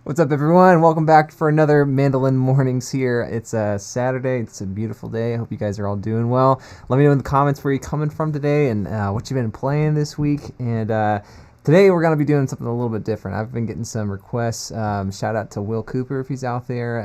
What's up, everyone? Welcome back for another Mandolin Mornings here. It's a Saturday. It's a beautiful day. I hope you guys are all doing well. Let me know in the comments where you're coming from today and what you've been playing this week. And today we're going to be doing something a little bit different. I've been getting some requests. Shout out to Will Cooper if he's out there.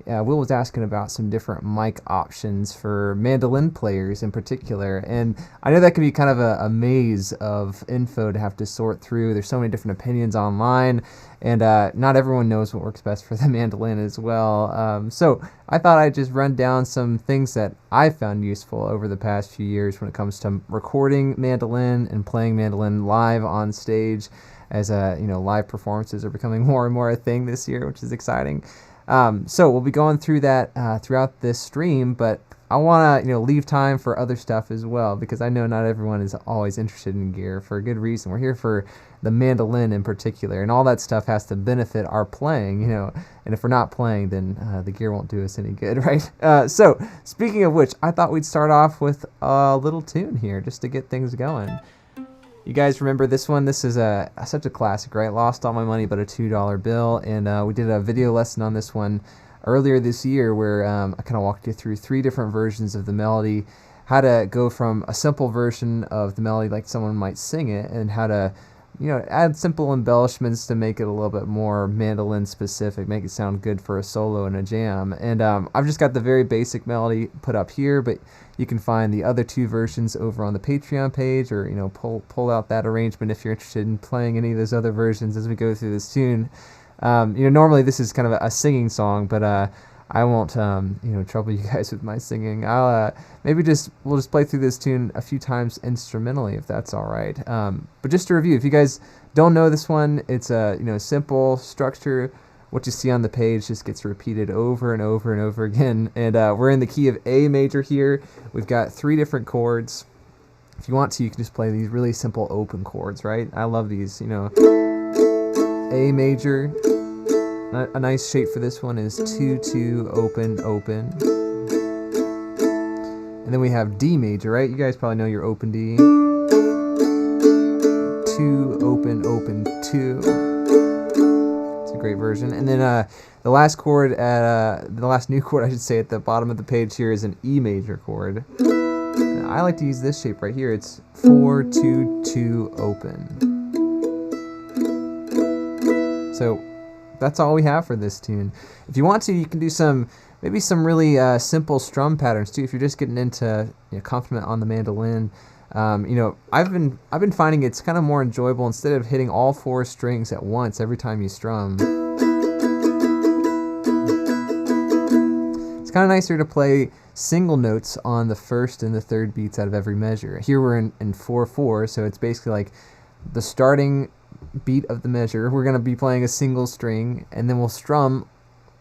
Will was asking about some different mic options for mandolin players in particular, and I know that can be kind of a maze of info to have to sort through. There's so many different opinions online, and not everyone knows what works best for the mandolin as well. So I thought I'd just run down some things that I've found useful over the past few years when it comes to recording mandolin and playing mandolin live on stage, as live performances are becoming more and more a thing this year, which is exciting. So we'll be going through that throughout this stream, but I want to leave time for other stuff as well, because I know not everyone is always interested in gear for a good reason. We're here for the mandolin in particular, and all that stuff has to benefit our playing, and if we're not playing, then the gear won't do us any good, right? So speaking of which, I thought we'd start off with a little tune here just to get things going. You guys remember this one? This is such a classic, right? Lost All My Money But a $2 Bill, and we did a video lesson on this one earlier this year where I kind of walked you through 3 different versions of the melody, how to go from a simple version of the melody like someone might sing it, and how to add simple embellishments to make it a little bit more mandolin specific, make it sound good for a solo and a jam. And I've just got the very basic melody put up here, but you can find the other 2 versions over on the Patreon page, or pull out that arrangement if you're interested in playing any of those other versions as we go through this tune. Normally this is kind of a singing song, but I won't trouble you guys with my singing. I'll we'll just play through this tune a few times instrumentally, if that's all right. But just to review, if you guys don't know this one, it's a simple structure. What you see on the page just gets repeated over and over and over again. And we're in the key of A major here. We've got 3 different chords. If you want to, you can just play these really simple open chords, right? I love these, A major. A nice shape for this one is 2-2 open open. And then we have D major, right? You guys probably know your open D. 2 open open 2. Great version. And then the last chord the last new chord I should say at the bottom of the page here is an E major chord. And I like to use this shape right here. It's 4-2-2 open. So that's all we have for this tune. If you want to, you can do maybe some really simple strum patterns too. If you're just getting into accompaniment on the mandolin. I've been finding it's kind of more enjoyable instead of hitting all 4 strings at once every time you strum. It's kind of nicer to play single notes on the first and the third beats out of every measure. Here we're in 4/4, so it's basically like the starting beat of the measure. We're going to be playing a single string, and then we'll strum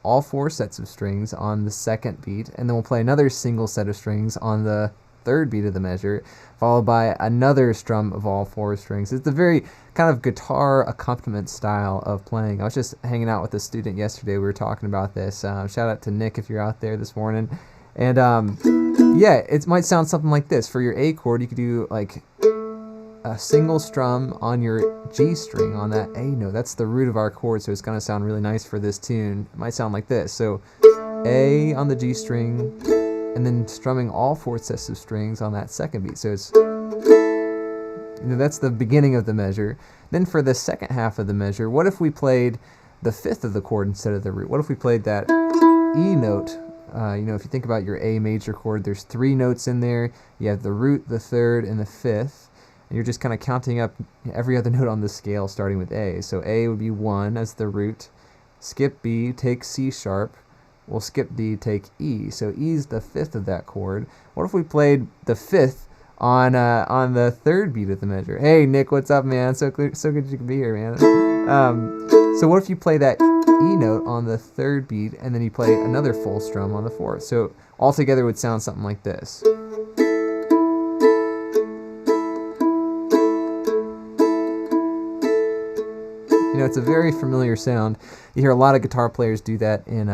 all 4 sets of strings on the second beat, and then we'll play another single set of strings on the third beat of the measure, followed by another strum of all 4 strings. It's a very kind of guitar accompaniment style of playing. I was just hanging out with a student yesterday. We were talking about this. Shout out to Nick if you're out there this morning. And yeah, it might sound something like this. For your A chord, you could do like a single strum on your G string on that A note. That's the root of our chord, so it's going to sound really nice for this tune. It might sound like this. So A on the G string, and then strumming all 4 sets of strings on that second beat. So it's that's the beginning of the measure. Then for the second half of the measure, what if we played the 5th of the chord instead of the root? What if we played that E note? If you think about your A major chord, there's 3 notes in there. You have the root, the 3rd, and the 5th. And you're just kind of counting up every other note on the scale starting with A. So A would be 1 as the root. Skip B, take C sharp. We'll skip D, take E. So E is the 5th of that chord. What if we played the 5th on the 3rd beat of the measure? Hey Nick, what's up, man? So good you can be here, man. So what if you play that E note on the 3rd beat, and then you play another full strum on the 4th? So all together it would sound something like this. It's a very familiar sound. You hear a lot of guitar players do that in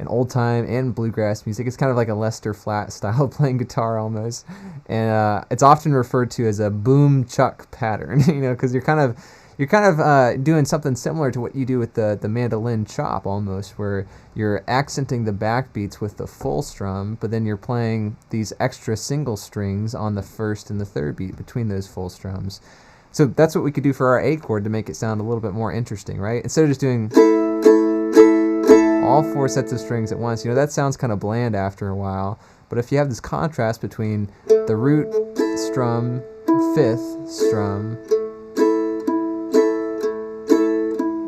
old time and bluegrass music. It's kind of like a Lester Flatt style of playing guitar almost, and it's often referred to as a boom chuck pattern. Because you're kind of you're kind of doing something similar to what you do with the mandolin chop almost, where you're accenting the backbeats with the full strum, but then you're playing these extra single strings on the first and the third beat between those full strums. So that's what we could do for our A chord to make it sound a little bit more interesting, right? Instead of just doing all 4 sets of strings at once, that sounds kind of bland after a while. But if you have this contrast between the root strum, 5th strum,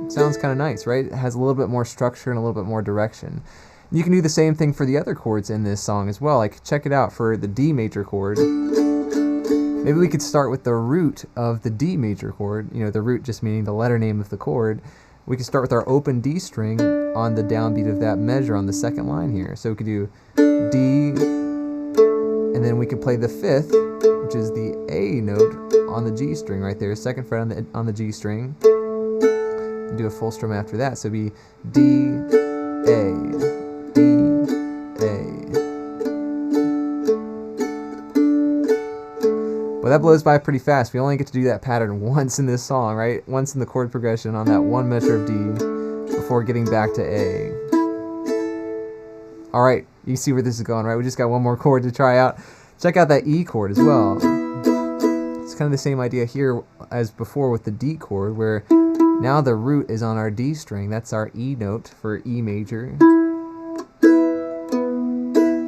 it sounds kind of nice, right? It has a little bit more structure and a little bit more direction. You can do the same thing for the other chords in this song as well. Like, check it out for the D major chord. Maybe we could start with the root of the D major chord, the root just meaning the letter name of the chord. We could start with our open D string on the downbeat of that measure on the second line here. So we could do D, and then we could play the 5th, which is the A note on the G string right there, 2nd fret on the G string. And do a full strum after that, so it'd be D, A, D, A. Well, that blows by pretty fast. We only get to do that pattern once in this song, right? Once in the chord progression on that one measure of D before getting back to A. All right, you see where this is going, right? We just got one more chord to try out. Check out that E chord as well. It's kind of the same idea here as before with the D chord, where now the root is on our D string. That's our E note for E major.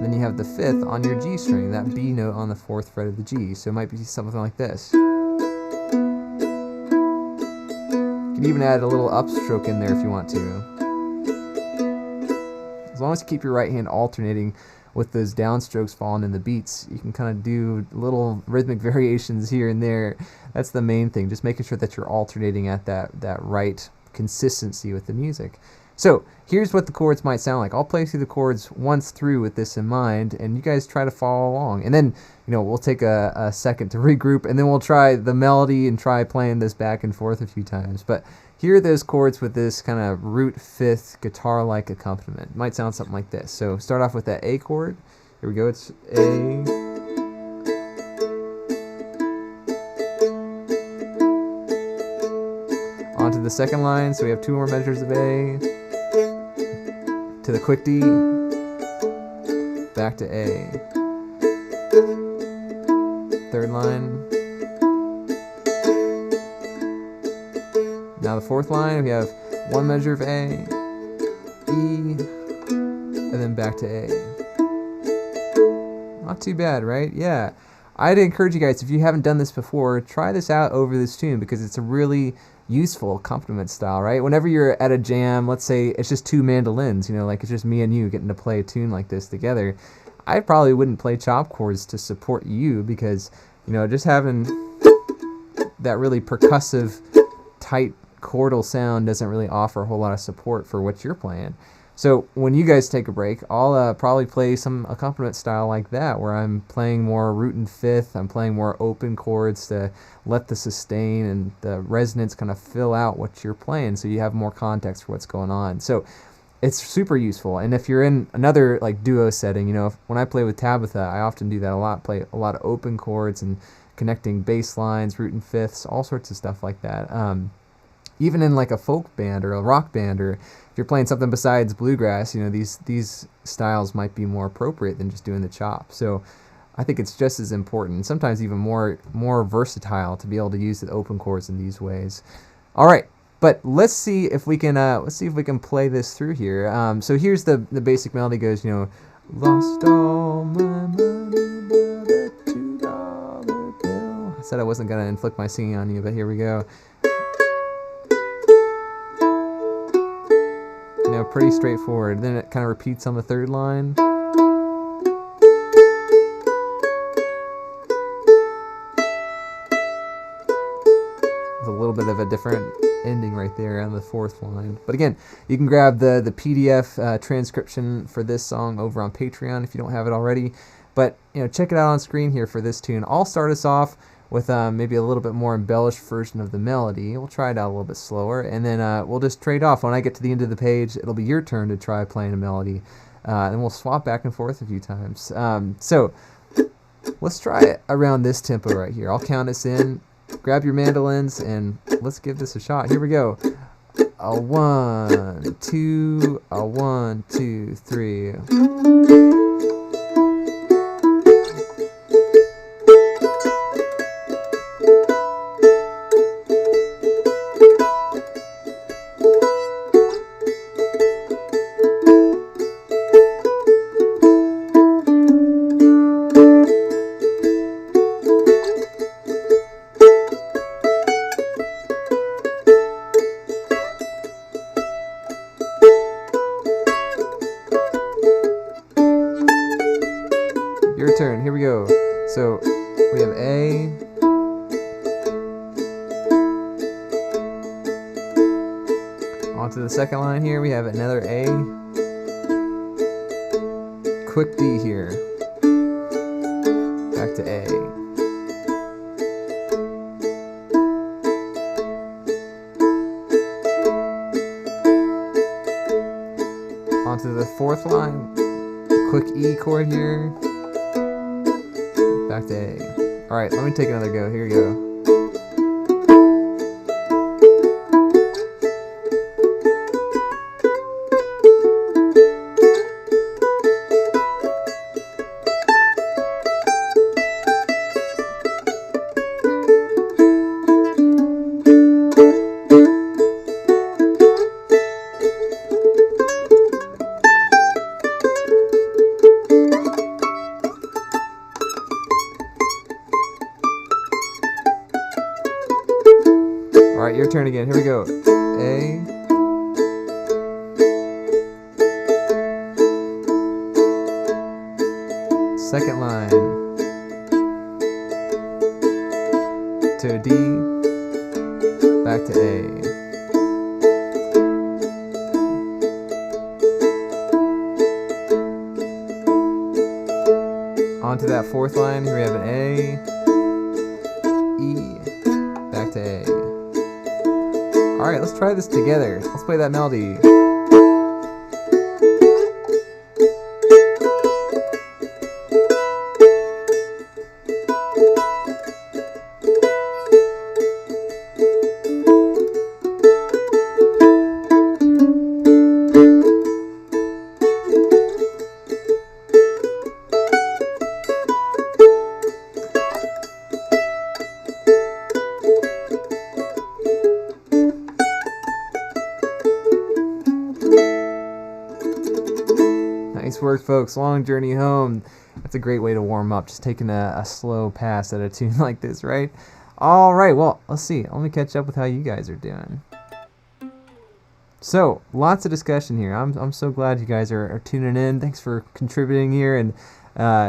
Then you have the 5th on your G string, that B note on the 4th fret of the G. So it might be something like this. You can even add a little upstroke in there if you want to. As long as you keep your right hand alternating with those downstrokes falling in the beats, you can kind of do little rhythmic variations here and there. That's the main thing, just making sure that you're alternating at that right consistency with the music. So here's what the chords might sound like. I'll play through the chords once through with this in mind, and you guys try to follow along. And then, we'll take a second to regroup, and then we'll try the melody and try playing this back and forth a few times. But here are those chords with this kind of root 5th guitar-like accompaniment. It might sound something like this. So start off with that A chord. Here we go. It's A. On to the second line. So we have 2 more measures of A. To the quick D, back to A. Third line. Now the 4th line, we have 1 measure of A, E, and then back to A. Not too bad, right? Yeah. I'd encourage you guys, if you haven't done this before, try this out over this tune, because it's a really useful accompaniment style, right? Whenever you're at a jam, let's say it's just 2 mandolins, like it's just me and you getting to play a tune like this together, I probably wouldn't play chop chords to support you, because, just having that really percussive, tight chordal sound doesn't really offer a whole lot of support for what you're playing. So when you guys take a break, I'll probably play some accompaniment style like that, where I'm playing more root and 5th, I'm playing more open chords to let the sustain and the resonance kind of fill out what you're playing, so you have more context for what's going on. So it's super useful. And if you're in another like duo setting, when I play with Tabitha, I often do that a lot, play a lot of open chords and connecting bass lines, root and 5ths, all sorts of stuff like that. Even in like a folk band or a rock band, or if you're playing something besides bluegrass, these styles might be more appropriate than just doing the chop. So I think it's just as important, sometimes even more versatile, to be able to use the open chords in these ways. All right, but let's see if we can play this through here. So here's the basic melody. Goes, lost all my money but a $2 bill. I said I wasn't gonna inflict my singing on you, but here we go. Pretty straightforward. Then it kind of repeats on the 3rd line. With a little bit of a different ending right there on the 4th line. But again, you can grab the PDF transcription for this song over on Patreon if you don't have it already. But check it out on screen here for this tune. I'll start us off with maybe a little bit more embellished version of the melody. We'll try it out a little bit slower, and then we'll just trade off. When I get to the end of the page, it'll be your turn to try playing a melody, and we'll swap back and forth a few times. So let's try it around this tempo right here. I'll count us in, grab your mandolins and let's give this a shot. Here we go. A 1, 2, a 1, 2, 3. Your turn. Here we go. So we have A. On to the second line here. We have another A. Quick D here. Back to A. Onto the fourth line. Quick E chord here. Back to A. Alright, let me take another go. Here we go. Alright, your turn again. Here we go. A. Second line. To D. Back to A. Onto that fourth line. Here we have an A. E. Back to A. Alright, let's try this together. Let's play that melody. Nice work, folks. Long journey home. That's a great way to warm up, just taking a slow pass at a tune like this, right? All right, well, let's see. Let me catch up with how you guys are doing. So, lots of discussion here. I'm so glad you guys are tuning in. Thanks for contributing here, and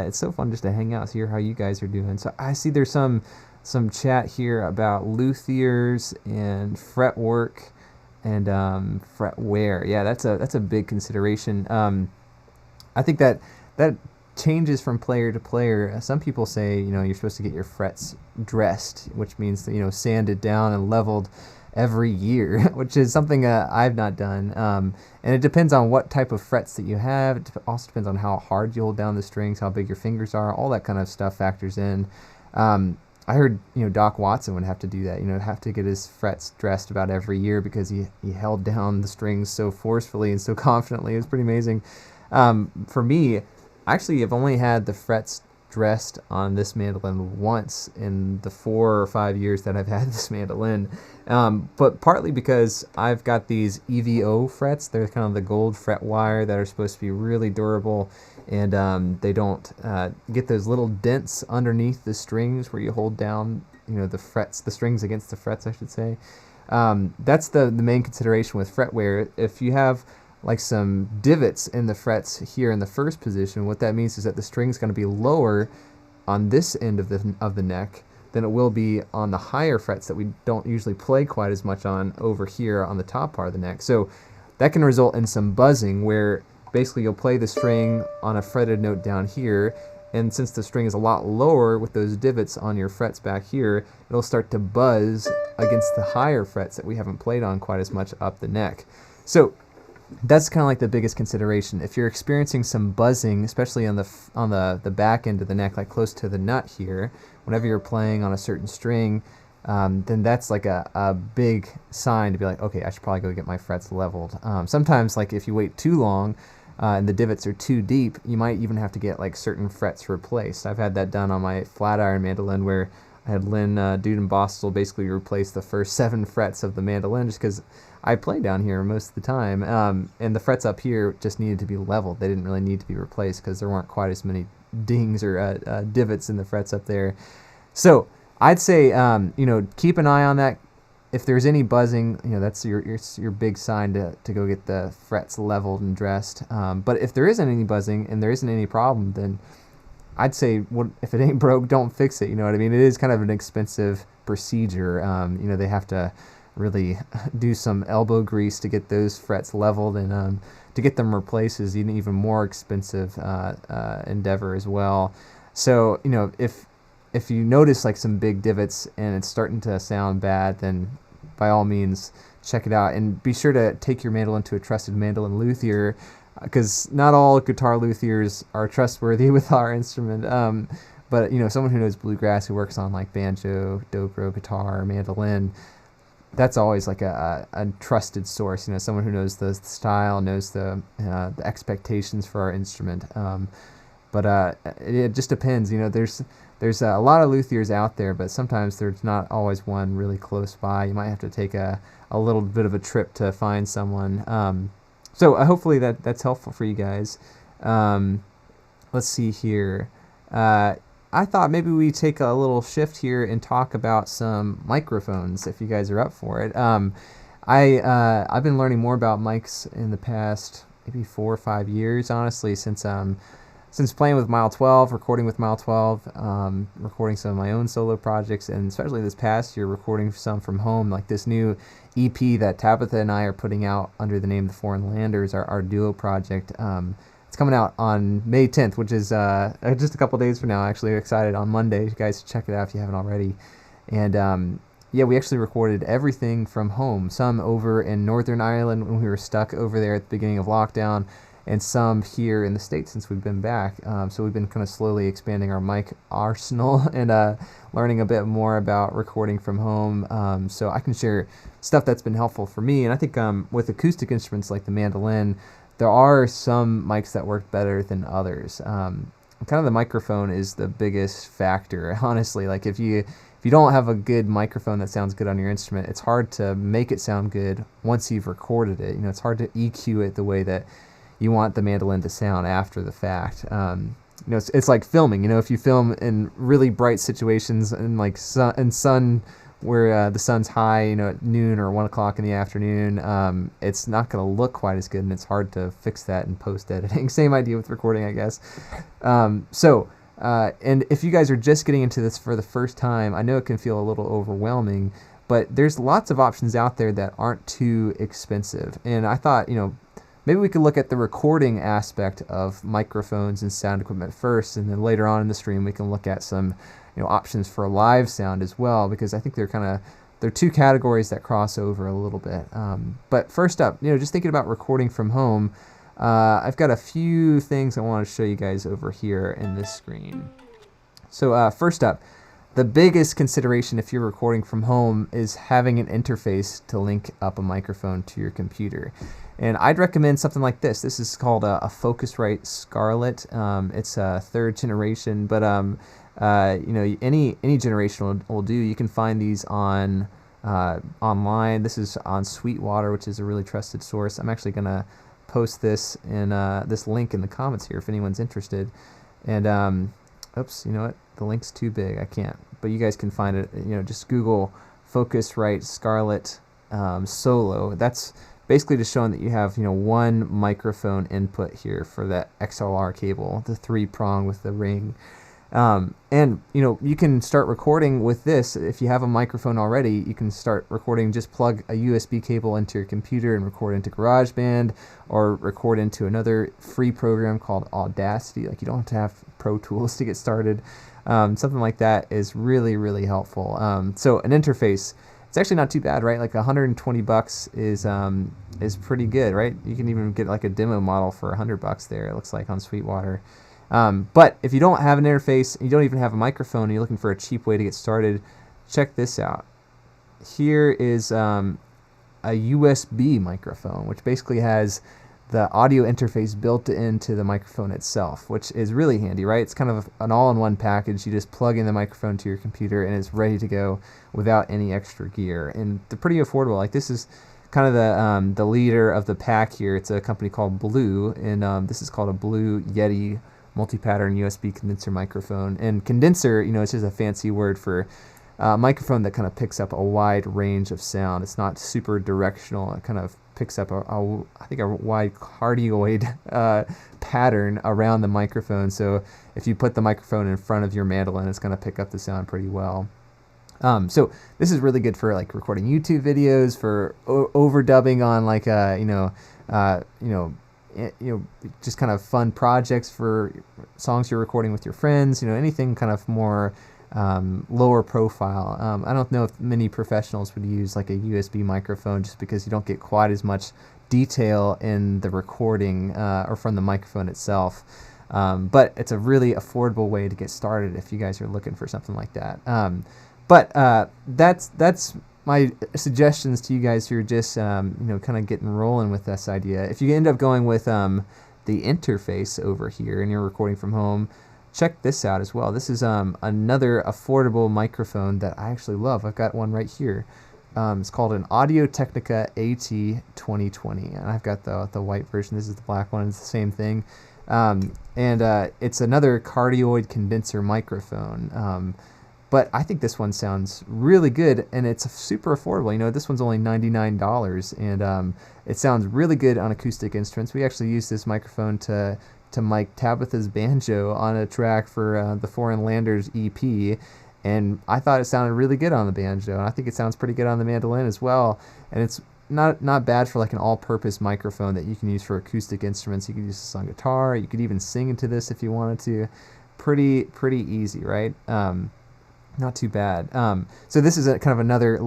it's so fun just to hang out, hear how you guys are doing. So I see there's some chat here about luthiers and fret work and fret wear. Yeah, that's a big consideration. I think that changes from player to player. Some people say, you're supposed to get your frets dressed, which means, sanded down and leveled every year, which is something I've not done. And it depends on what type of frets that you have. It also depends on how hard you hold down the strings, how big your fingers are, all that kind of stuff factors in. I heard, Doc Watson would have to do that, have to get his frets dressed about every year because he held down the strings so forcefully and so confidently. It was pretty amazing. For me, actually, I've only had the frets dressed on this mandolin once in the 4 or 5 years that I've had this mandolin, but partly because I've got these EVO frets. They're kind of the gold fret wire that are supposed to be really durable, and they don't get those little dents underneath the strings where you hold down, the strings against the frets, I should say. That's the main consideration with fret wear. If you have like some divots in the frets here in the first position, what that means is that the string's going to be lower on this end of the neck than it will be on the higher frets that we don't usually play quite as much on over here on the top part of the neck. So that can result in some buzzing where basically you'll play the string on a fretted note down here, and since the string is a lot lower with those divots on your frets back here, it'll start to buzz against the higher frets that we haven't played on quite as much up the neck. So that's kind of like the biggest consideration. If you're experiencing some buzzing, especially on the back end of the neck, like close to the nut here, whenever you're playing on a certain string, then that's like a big sign to be like, okay, I should probably go get my frets leveled. Sometimes, like if you wait too long and the divots are too deep, you might even have to get like certain frets replaced. I've had that done on my flat iron mandolin where I had Lynn Dude and Bostel basically replace the first 7 frets of the mandolin just because I play down here most of the time. And the frets up here just needed to be leveled. They didn't really need to be replaced because there weren't quite as many dings or divots in the frets up there. So I'd say, keep an eye on that. If there's any buzzing, that's your big sign to go get the frets leveled and dressed. But if there isn't any buzzing and there isn't any problem, then I'd say, if it ain't broke, don't fix it. You know what I mean? It is kind of an expensive procedure. They have to really do some elbow grease to get those frets leveled, and to get them replaced is an even more expensive endeavor as well. So, if you notice like some big divots and it's starting to sound bad, then by all means check it out, and be sure to take your mandolin to a trusted mandolin luthier, because not all guitar luthiers are trustworthy with our instrument. But someone who knows bluegrass, who works on like banjo, dobro, guitar, mandolin, that's always like a trusted source. Someone who knows the style, knows the expectations for our instrument. But it just depends. There's a lot of luthiers out there, but sometimes there's not always one really close by. You might have to take a little bit of a trip to find someone. So hopefully that's helpful for you guys. Let's see here. I thought maybe we take a little shift here and talk about some microphones, if you guys are up for it. I've been learning more about mics in the past maybe 4 or 5 years, honestly, since playing with Mile 12, recording with Mile 12, recording some of my own solo projects, and especially this past year recording some from home, like this new EP that Tabitha and I are putting out under the name The Foreign Landers, our duo project. It's coming out on May 10th, which is just a couple days from now. Actually, excited on Monday. You guys check it out if you haven't already. And we actually recorded everything from home. Some over in Northern Ireland when we were stuck over there at the beginning of lockdown, and some here in the States since we've been back. So we've been kind of slowly expanding our mic arsenal and learning a bit more about recording from home. So I can share stuff that's been helpful for me. And I think with acoustic instruments like the mandolin, there are some mics that work better than others. Kind of the microphone is the biggest factor, honestly. Like if you don't have a good microphone that sounds good on your instrument, it's hard to make it sound good once you've recorded it. It's hard to EQ it the way that you want the mandolin to sound after the fact. It's like filming. If you film in really bright situations in like sun where the sun's high, at noon or 1 o'clock in the afternoon, it's not going to look quite as good, and it's hard to fix that in post editing. Same idea with recording, I guess. And if you guys are just getting into this for the first time, I know it can feel a little overwhelming, but there's lots of options out there that aren't too expensive. And I thought, maybe we could look at the recording aspect of microphones and sound equipment first, and then later on in the stream we can look at some options for live sound as well, because I think they're two categories that cross over a little bit. But first up, just thinking about recording from home, I've got a few things I want to show you guys over here in this screen. So first up, the biggest consideration if you're recording from home is having an interface to link up a microphone to your computer. And I'd recommend something like this. This is called a Focusrite Scarlett. It's a 3rd generation, but any generation will do. You can find these on online. This is on Sweetwater, which is a really trusted source. I'm actually gonna post this in this link in the comments here if anyone's interested. And oops, you know what? The link's too big. I can't. But you guys can find it. Just Google Focusrite Scarlett Solo. That's basically just showing that you have one microphone input here for that XLR cable, the 3-prong with the ring. And you can start recording with this. If you have a microphone already, you can start recording. Just plug a USB cable into your computer and record into GarageBand, or record into another free program called Audacity. Like, you don't have to have Pro Tools to get started. Something like that is really, really helpful. So an interface, it's actually not too bad, right? Like $120 is pretty good, right? You can even get like a demo model for $100 there, it looks like, on Sweetwater. But if you don't have an interface, you don't even have a microphone, and you're looking for a cheap way to get started, check this out. Here is a USB microphone, which basically has the audio interface built into the microphone itself, which is really handy, right? It's kind of an all-in-one package. You just plug in the microphone to your computer and it's ready to go without any extra gear. And they're pretty affordable. Like, this is kind of the leader of the pack here. It's a company called Blue, and this is called a Blue Yeti multi-pattern USB condenser microphone. And condenser, it's just a fancy word for microphone that kind of picks up a wide range of sound. It's not super directional. It kind of picks up I think a wide cardioid pattern around the microphone. So if you put the microphone in front of your mandolin, it's going to pick up the sound pretty well. So this is really good for like recording YouTube videos, for overdubbing on like just kind of fun projects for songs you're recording with your friends. Anything kind of more lower profile. I don't know if many professionals would use like a USB microphone, just because you don't get quite as much detail in the recording or from the microphone itself. But it's a really affordable way to get started if you guys are looking for something like that. But that's my suggestions to you guys who are just kind of getting rolling with this idea. If you end up going with the interface over here and you're recording from home, check this out as well. This is another affordable microphone that I actually love. I've got one right here. It's called an Audio-Technica AT2020, and I've got the white version. This is the black one. It's the same thing. And it's another cardioid condenser microphone. But I think this one sounds really good, and it's super affordable. This one's only $99, and it sounds really good on acoustic instruments. We actually use this microphone to mic Tabitha's banjo on a track for the Foreign Landers EP, and I thought it sounded really good on the banjo, and I think it sounds pretty good on the mandolin as well. And it's not bad for like an all-purpose microphone that you can use for acoustic instruments. You could use this on guitar. You could even sing into this if you wanted to. Pretty easy, right? Not too bad. So this is a kind of another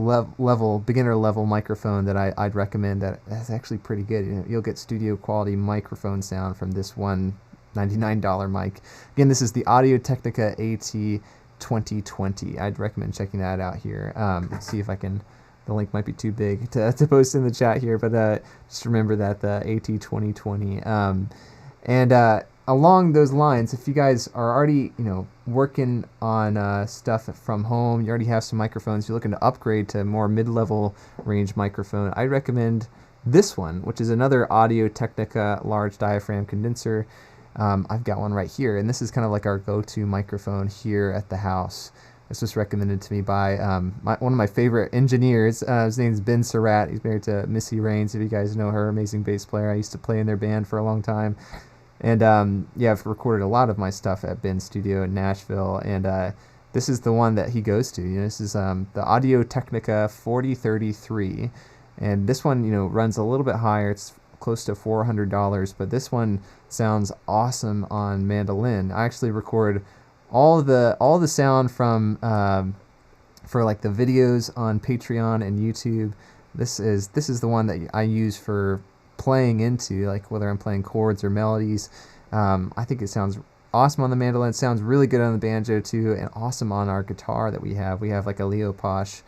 beginner level microphone that I'd recommend. That's actually pretty good. You'll get studio quality microphone sound from this one $99 mic. Again, this is the Audio-Technica AT2020. I'd recommend checking that out here. Let's see if I can. The link might be too big to post in the chat here, but just remember that the AT2020. Along those lines, if you guys are already, working on stuff from home, you already have some microphones, you're looking to upgrade to more mid-level range microphone, I recommend this one, which is another Audio-Technica large diaphragm condenser. I've got one right here, and this is kind of like our go-to microphone here at the house. This was recommended to me by one of my favorite engineers. His name is Ben Surratt. He's married to Missy Raines, if you guys know her, amazing bass player. I used to play in their band for a long time. And I've recorded a lot of my stuff at Ben's studio in Nashville, and this is the one that he goes to. This is the Audio-Technica 4033, and this one runs a little bit higher. It's close to $400, but this one sounds awesome on mandolin. I actually record all the sound from for like the videos on Patreon and YouTube. This is the one that I use for playing into, like whether I'm playing chords or melodies. I think it sounds awesome on the mandolin. It sounds really good on the banjo too, and awesome on our guitar that we have. We have like a Leo Posh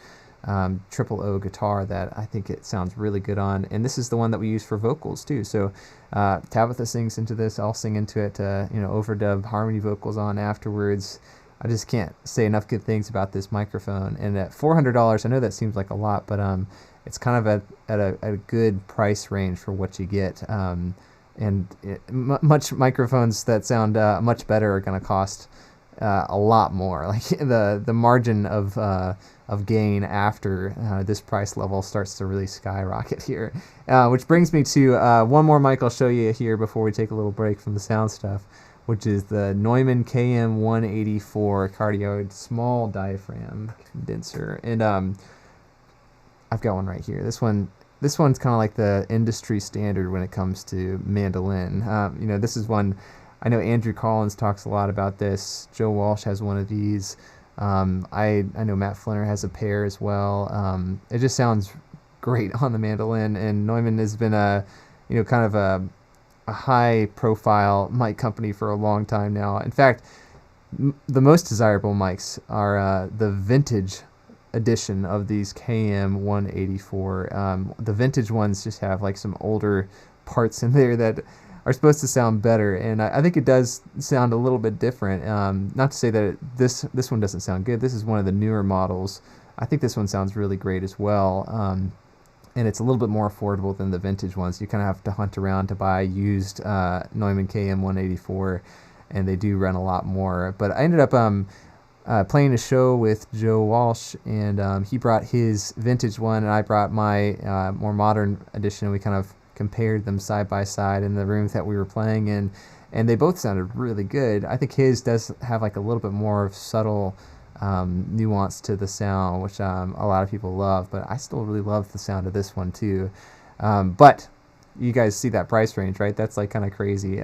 triple O guitar that I think it sounds really good on, and this is the one that we use for vocals too. So Tabitha sings into this, I'll sing into it to overdub harmony vocals on afterwards. I just can't say enough good things about this microphone. And at $400, I know that seems like a lot, but it's kind of at a good price range for what you get. Much microphones that sound much better are going to cost a lot more. Like the margin of gain after this price level starts to really skyrocket here. Which brings me to one more mic I'll show you here before we take a little break from the sound stuff, which is the Neumann KM184 cardioid small diaphragm condenser. And I've got one right here. This one's kind of like the industry standard when it comes to mandolin. This is one, I know Andrew Collins talks a lot about this. Joe Walsh has one of these. I know Matt Flinner has a pair as well. It just sounds great on the mandolin, and Neumann has been kind of a high profile mic company for a long time now. In fact, the most desirable mics are the vintage edition of these KM184. The vintage ones just have like some older parts in there that are supposed to sound better, and I think it does sound a little bit different. Not to say that this one doesn't sound good. This is one of the newer models. I think this one sounds really great as well, and it's a little bit more affordable than the vintage ones. You kind of have to hunt around to buy used Neumann KM184, and they do run a lot more. But I ended up playing a show with Joe Walsh, and he brought his vintage one, and I brought my more modern edition. We kind of compared them side by side in the room that we were playing in, and they both sounded really good. I think his does have like a little bit more of subtle nuance to the sound, which a lot of people love, but I still really love the sound of this one too. But you guys see that price range, right? That's like kind of crazy.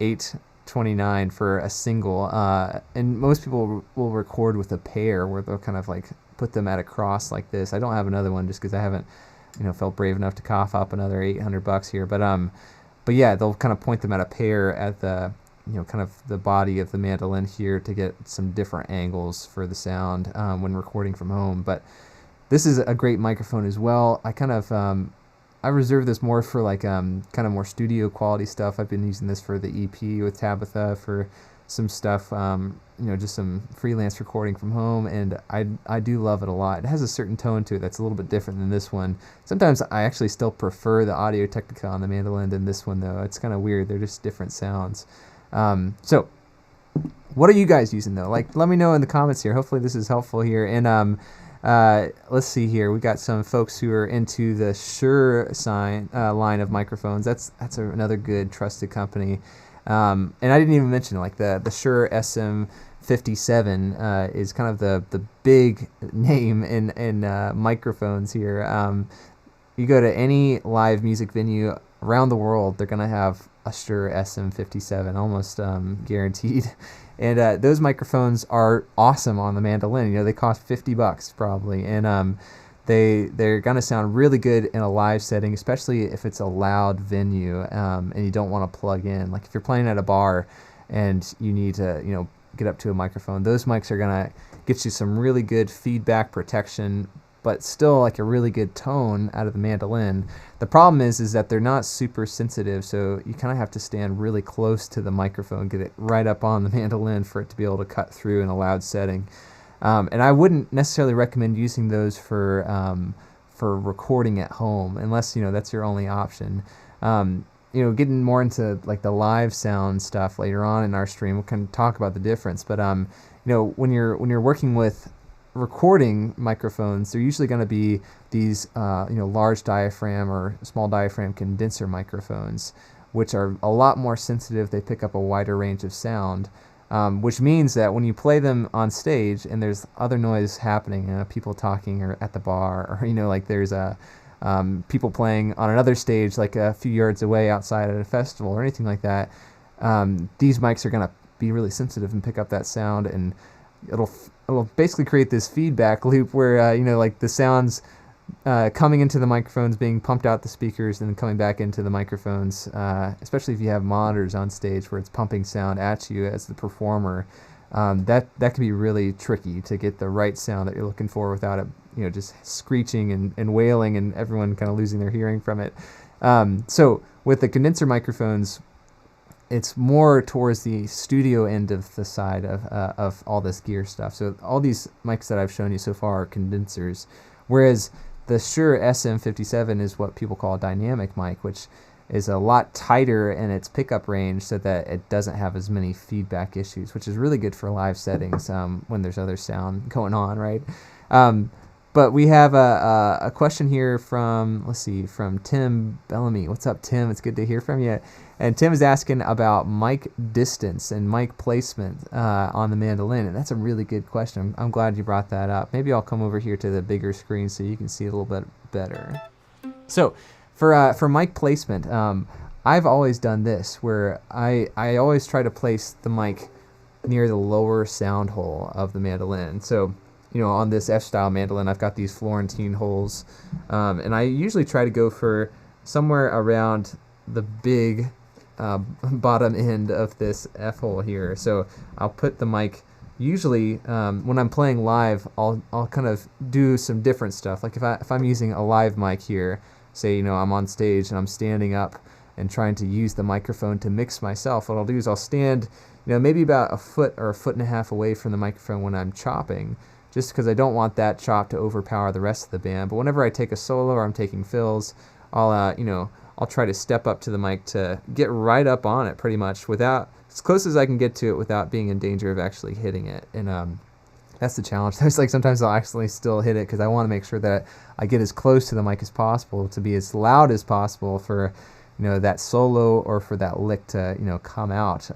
$829 for a single, and most people will record with a pair where they'll kind of like put them at a cross like this. I don't have another one just because I haven't felt brave enough to cough up another $800 here, but yeah, they'll kind of point them at a pair at the kind of the body of the mandolin here to get some different angles for the sound when recording from home. But this is a great microphone as well. I kind of I reserve this more for like kind of more studio quality stuff. I've been using this for the EP with Tabitha for some stuff, just some freelance recording from home, and I do love it a lot. It has a certain tone to it that's a little bit different than this one. Sometimes I actually still prefer the Audio Technica on the mandolin than this one, though. It's kind of weird. They're just different sounds. So what are you guys using, though? Like, let me know in the comments here. Hopefully this is helpful here. And let's see here. We got some folks who are into the Shure line of microphones. That's another good trusted company. And I didn't even mention like the Shure SM57 is kind of the big name in microphones here. You go to any live music venue around the world, they're gonna have a Shure SM57, almost guaranteed. And those microphones are awesome on the mandolin. They cost $50 probably, and they're gonna sound really good in a live setting, especially if it's a loud venue and you don't want to plug in. Like if you're playing at a bar and you need to get up to a microphone, those mics are gonna get you some really good feedback protection, but still like a really good tone out of the mandolin. The problem is that they're not super sensitive, so you kind of have to stand really close to the microphone, get it right up on the mandolin for it to be able to cut through in a loud setting. And I wouldn't necessarily recommend using those for recording at home, unless that's your only option. Getting more into like the live sound stuff later on in our stream, we'll kind of talk about the difference. But when you're working with recording microphones, they're usually going to be these large diaphragm or small diaphragm condenser microphones, which are a lot more sensitive. They pick up a wider range of sound. Which means that when you play them on stage and there's other noise happening, people talking or at the bar, or like there's people playing on another stage like a few yards away outside at a festival or anything like that, these mics are going to be really sensitive and pick up that sound, and it'll basically create this feedback loop where like the sounds coming into the microphones being pumped out the speakers and then coming back into the microphones, especially if you have monitors on stage where it's pumping sound at you as the performer. That can be really tricky to get the right sound that you're looking for without it just screeching and wailing and everyone kind of losing their hearing from it. So with the condenser microphones, it's more towards the studio end of the side of all this gear stuff. So all these mics that I've shown you so far are condensers, whereas the Shure SM57 is what people call a dynamic mic, which is a lot tighter in its pickup range so that it doesn't have as many feedback issues, which is really good for live settings when there's other sound going on, right? But we have a question here from Tim Bellamy. What's up, Tim? It's good to hear from you. And Tim is asking about mic distance and mic placement on the mandolin, and that's a really good question. I'm glad you brought that up. Maybe I'll come over here to the bigger screen so you can see it a little bit better. So for mic placement, I've always done this, where I always try to place the mic near the lower sound hole of the mandolin. So on this F-style mandolin, I've got these Florentine holes, and I usually try to go for somewhere around the big bottom end of this F hole here. So I'll put the mic usually when I'm playing live, I'll kind of do some different stuff. Like if I'm using a live mic here, say I'm on stage and I'm standing up and trying to use the microphone to mix myself, what I'll do is I'll stand maybe about a foot or a foot and a half away from the microphone when I'm chopping, just because I don't want that chop to overpower the rest of the band. But whenever I take a solo or I'm taking fills, I'll try to step up to the mic to get right up on it pretty much without, as close as I can get to it without being in danger of actually hitting it. And that's the challenge. There's sometimes I'll actually still hit it because I want to make sure that I get as close to the mic as possible to be as loud as possible for that solo or for that lick to come out.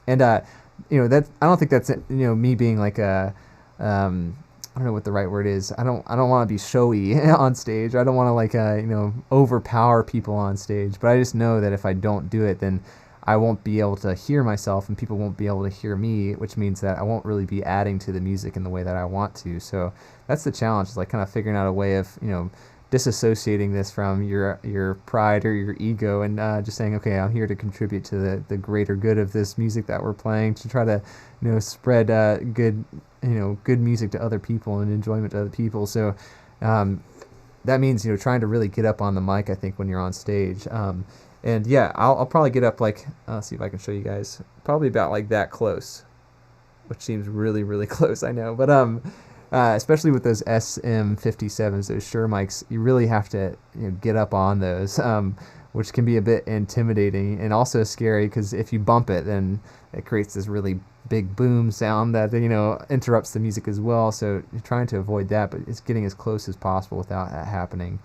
That I don't think that's me being like a I don't know what the right word is. I don't want to be showy on stage. I don't want to overpower people on stage. But I just know that if I don't do it, then I won't be able to hear myself, and people won't be able to hear me, which means that I won't really be adding to the music in the way that I want to. So that's the challenge, is kind of figuring out a way of disassociating this from your pride or your ego, and just saying, okay, I'm here to contribute to the greater good of this music that we're playing, to try to spread good music to other people and enjoyment to other people. So that means trying to really get up on the mic, I think, when you're on stage. And yeah, I'll probably get up let's see if I can show you guys, probably about like that close, which seems really, really close, I know. But especially with those SM57s, those Shure mics, you really have to get up on those, which can be a bit intimidating and also scary, because if you bump it, then it creates this really big boom sound that interrupts the music as well. So you're trying to avoid that, but it's getting as close as possible without that happening.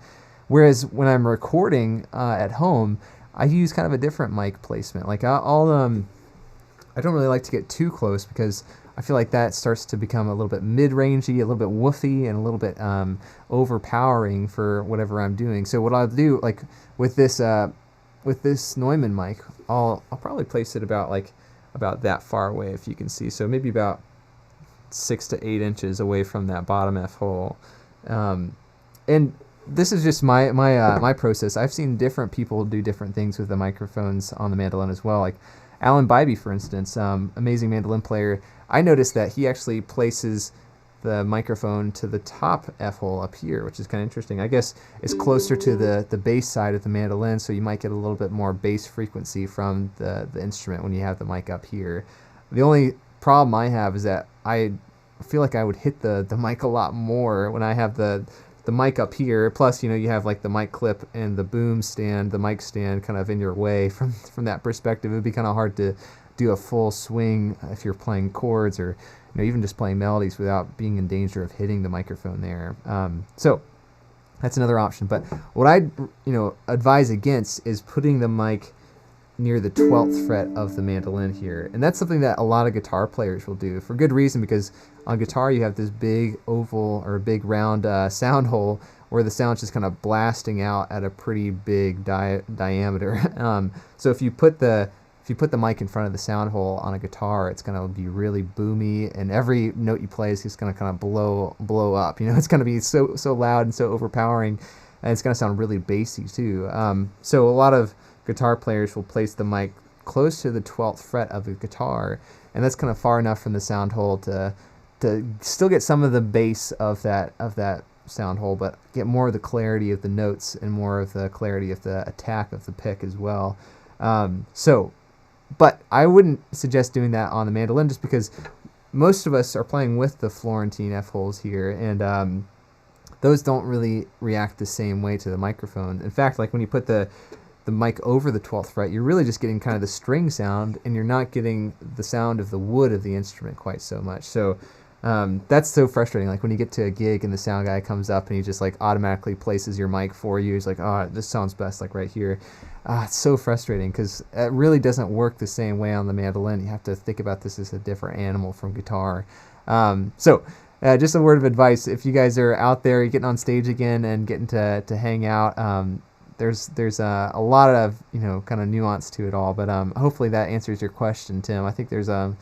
Whereas when I'm recording at home, I use kind of a different mic placement. Like I don't really like to get too close, because I feel like that starts to become a little bit mid-rangey, a little bit woofy, and a little bit overpowering for whatever I'm doing. So what I'll do, like with this Neumann mic, I'll probably place it about that far away, if you can see. So maybe about 6 to 8 inches away from that bottom F hole. And this is just my process. I've seen different people do different things with the microphones on the mandolin as well. Like Alan Bybee, for instance, amazing mandolin player. I noticed that he actually places the microphone to the top F hole up here, which is kind of interesting. I guess it's closer to the bass side of the mandolin, so you might get a little bit more bass frequency from the instrument when you have the mic up here. The only problem I have is that I feel like I would hit the mic a lot more when I have the mic up here. Plus, you have like the mic clip and the boom stand, the mic stand kind of in your way. From that perspective, it would be kind of hard to do a full swing if you're playing chords, or even just playing melodies without being in danger of hitting the microphone there. So that's another option. But what I advise against is putting the mic near the 12th fret of the mandolin here. And that's something that a lot of guitar players will do, for good reason, because on guitar you have this big oval or big round sound hole where the sound's just kind of blasting out at a pretty big diameter. So if you put the mic in front of the sound hole on a guitar, it's going to be really boomy, and every note you play is just going to kind of blow up. It's going to be so loud and so overpowering, and it's going to sound really bassy too. So a lot of guitar players will place the mic close to the 12th fret of the guitar, and that's kind of far enough from the sound hole to still get some of the bass of that sound hole, but get more of the clarity of the notes and more of the clarity of the attack of the pick as well. But I wouldn't suggest doing that on the mandolin, just because most of us are playing with the Florentine F holes here, and those don't really react the same way to the microphone. In fact, like when you put the mic over the 12th fret, you're really just getting kind of the string sound, and you're not getting the sound of the wood of the instrument quite so much. So that's so frustrating. Like when you get to a gig and the sound guy comes up and he just like automatically places your mic for you. He's like, oh, this sounds best like right here. It's so frustrating, because it really doesn't work the same way on the mandolin. You have to think about this as a different animal from guitar. So just a word of advice: if you guys are out there, you're getting on stage again and getting to hang out, there's a lot of kind of nuance to it all. But hopefully that answers your question, Tim. I think there's a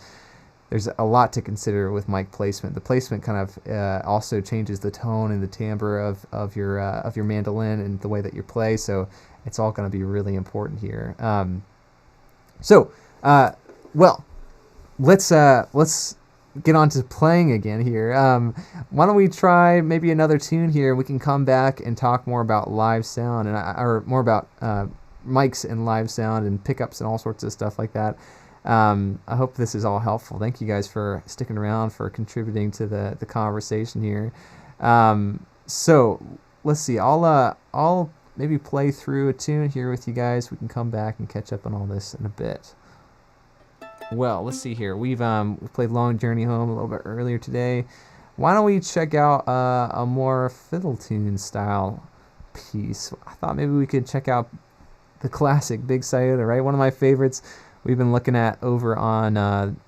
lot to consider with mic placement. The placement kind of also changes the tone and the timbre of your mandolin and the way that you play. So it's all going to be really important here. Well, let's get on to playing again here. Why don't we try maybe another tune here? We can come back and talk more about live sound or more about mics and live sound and pickups and all sorts of stuff like that. I hope this is all helpful. Thank you guys for sticking around, for contributing to the conversation here. So let's see. I'll maybe play through a tune here with you guys. We can come back and catch up on all this in a bit. Well, let's see here. We've played Long Journey Home a little bit earlier today. Why don't we check out a more fiddle tune style piece? I thought maybe we could check out the classic Big Sayota, right? One of my favorites. We've been looking at over on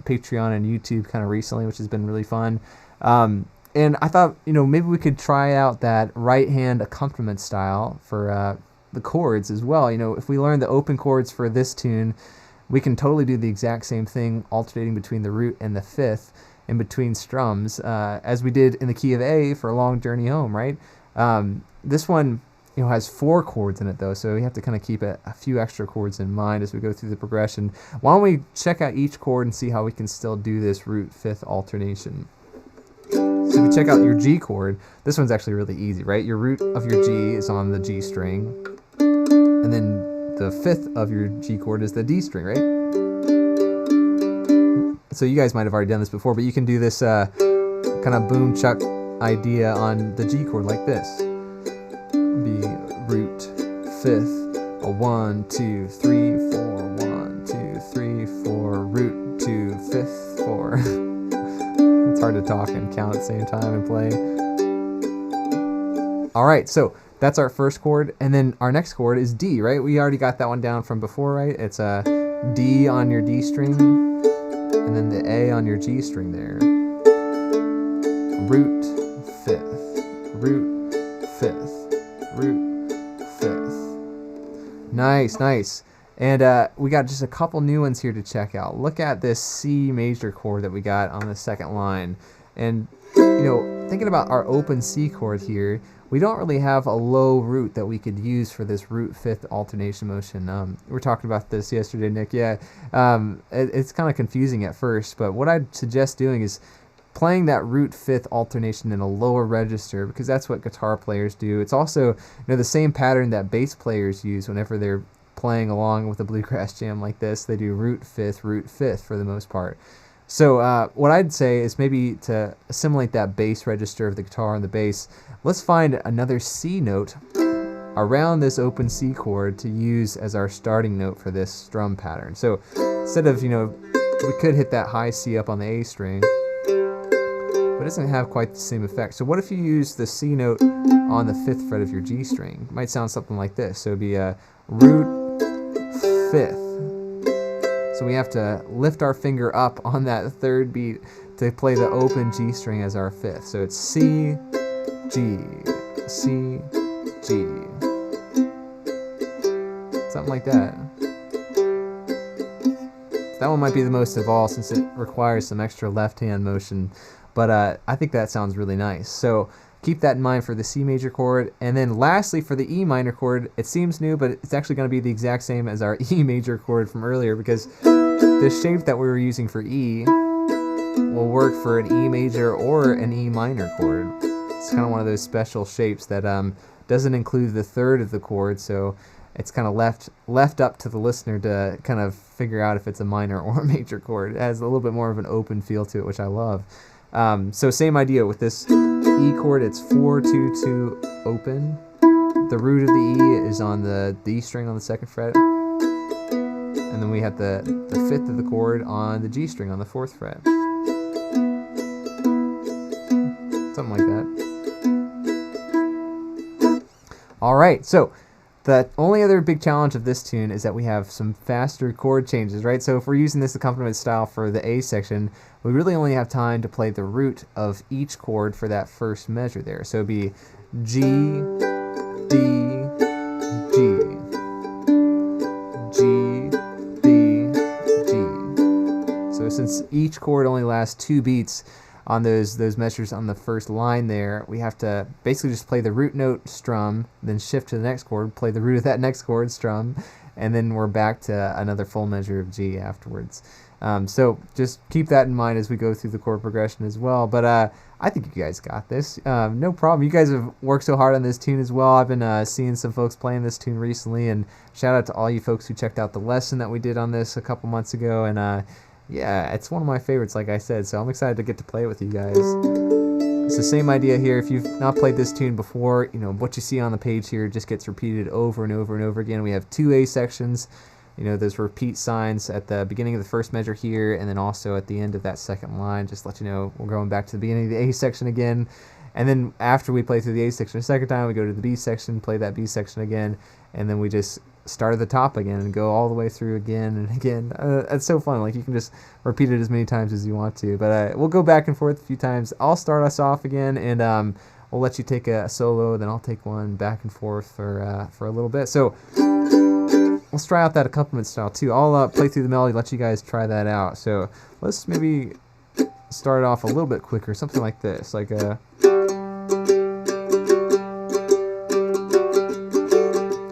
Patreon and YouTube kind of recently, which has been really fun. And I thought, maybe we could try out that right hand accompaniment style for the chords as well. If we learn the open chords for this tune, we can totally do the exact same thing, alternating between the root and the fifth in between strums, as we did in the key of A for Long Journey Home, right? This one has 4 chords in it, though, so we have to kind of keep a few extra chords in mind as we go through the progression. Why don't we check out each chord and see how we can still do this root-fifth alternation? So if you check out your G chord, this one's actually really easy, right? Your root of your G is on the G string, and then the fifth of your G chord is the D string, right? So you guys might have already done this before, but you can do this kind of boom chuck idea on the G chord like this. Be root, fifth, a 1, 2, 3, 4, 1, 2, 3, 4, root, 2, fifth, 4. It's hard to talk and count at the same time and play. All right, so that's our first chord, and then our next chord is D, right? We already got that one down from before, right? It's a D on your D string, and then the A on your G string there. Root, fifth, root, fifth, root, fifth. Nice, nice. And we got just a couple new ones here to check out. Look at this C major chord that we got on the second line. And, thinking about our open C chord here, we don't really have a low root that we could use for this root fifth alternation motion. We were talking about this yesterday, Nick. Yeah, it's kind of confusing at first, but what I'd suggest doing is playing that root fifth alternation in a lower register, because that's what guitar players do. It's also the same pattern that bass players use whenever they're playing along with a bluegrass jam like this. They do root fifth for the most part. So what I'd say is maybe to assimilate that bass register of the guitar and the bass, let's find another C note around this open C chord to use as our starting note for this strum pattern. So instead of, we could hit that high C up on the A string, but it doesn't have quite the same effect. So what if you use the C note on the 5th fret of your G string? It might sound something like this. So it'd be a root fifth. So we have to lift our finger up on that third beat to play the open G string as our 5th. So it's C, G, C, G. Something like that. That one might be the most of all since it requires some extra left hand motion, but I think that sounds really nice. So keep that in mind for the C major chord. And then lastly, for the E minor chord, it seems new, but it's actually going to be the exact same as our E major chord from earlier, because the shape that we were using for E will work for an E major or an E minor chord. It's kind of one of those special shapes that doesn't include the third of the chord, so it's kind of left up to the listener to kind of figure out if it's a minor or a major chord. It has a little bit more of an open feel to it, which I love. So same idea with this E chord. It's 4, 2, 2 open. The root of the E is on the D string on the 2nd fret, and then we have the 5th of the chord on the G string on the 4th fret. Something like that. All right, so the only other big challenge of this tune is that we have some faster chord changes, right? So if we're using this accompaniment style for the A section, we really only have time to play the root of each chord for that first measure there. So it'd be G, D, G, G, D, G. So since each chord only lasts 2 beats on those measures on the first line there, we have to basically just play the root note, strum, then shift to the next chord, play the root of that next chord, strum, and then we're back to another full measure of G afterwards. So just keep that in mind as we go through the chord progression as well. But I think you guys got this. No problem. You guys have worked so hard on this tune as well. I've been seeing some folks playing this tune recently, and shout out to all you folks who checked out the lesson that we did on this a couple months ago. And yeah, it's one of my favorites, like I said, so I'm excited to get to play it with you guys. It's the same idea here. If you've not played this tune before, you know, what you see on the page here just gets repeated over and over and over again. We have 2 A sections. You know, those repeat signs at the beginning of the first measure here, and then also at the end of that second line, just let you know we're going back to the beginning of the A section again. And then after we play through the A section a second time, we go to the B section, play that B section again, and then we just start at the top again and go all the way through again and again. It's so fun. Like, you can just repeat it as many times as you want to. But we'll go back and forth a few times. I'll start us off again, and we'll let you take a solo, then I'll take one back and forth for a little bit. So let's try out that accompaniment style too. I'll play through the melody, let you guys try that out. So let's maybe start it off a little bit quicker, something like this, like a.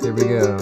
Here we go.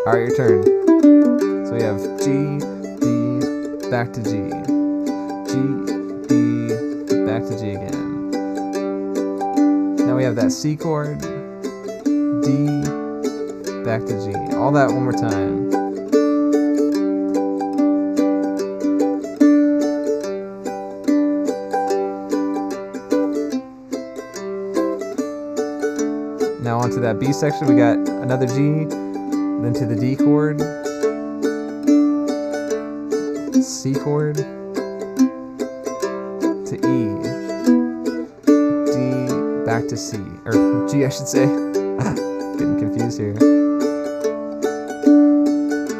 Alright, your turn. So we have G, D, back to G. G, D, back to G again. Now we have that C chord, D, back to G. All that one more time. Now onto that B section, we got another G, then to the D chord, C chord, to E, D, back to C, or G I should say, getting confused here.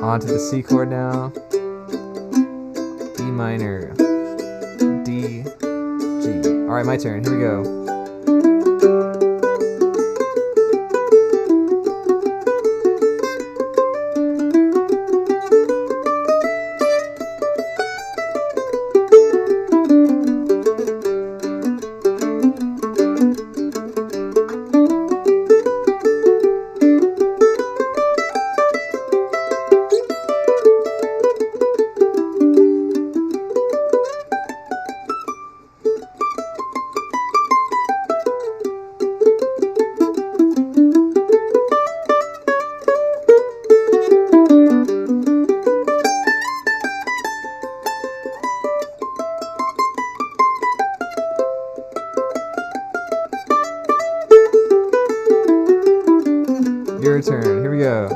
On to the C chord now, E minor, D, G. Alright, my turn, here we go. Your turn. Here we go.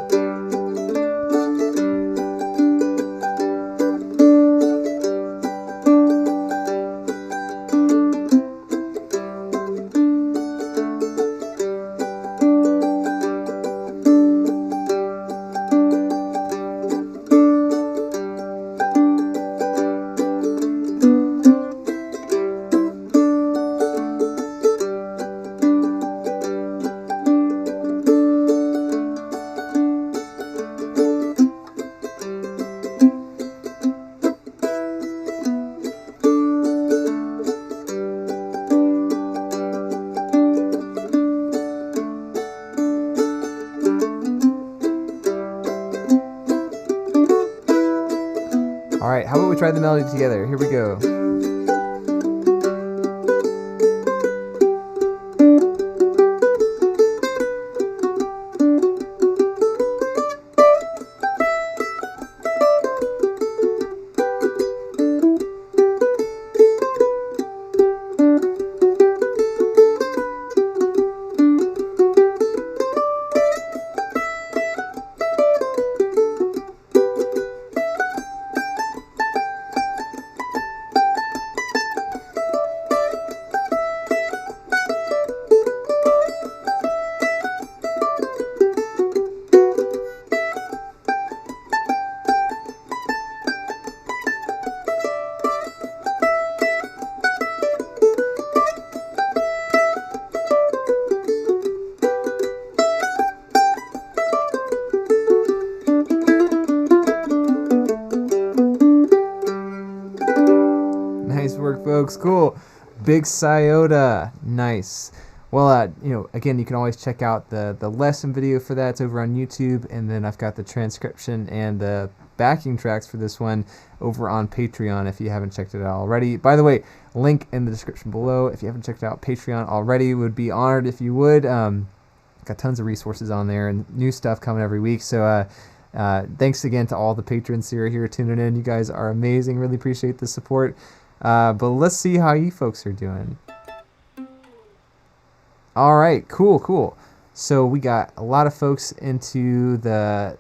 Alright, how about we try the melody together? Here we go. looks cool. Big Sciota. Nice. Well, again, you can always check out the lesson video for that. It's over on YouTube, and then I've got the transcription and the backing tracks for this one over on Patreon if you haven't checked it out already. By the way, link in the description below. If you haven't checked out Patreon already, would be honored if you would. Got tons of resources on there and new stuff coming every week. So thanks again to all the patrons who are here tuning in. You guys are amazing. Really appreciate the support. But let's see how you folks are doing. All right, cool. So we got a lot of folks into the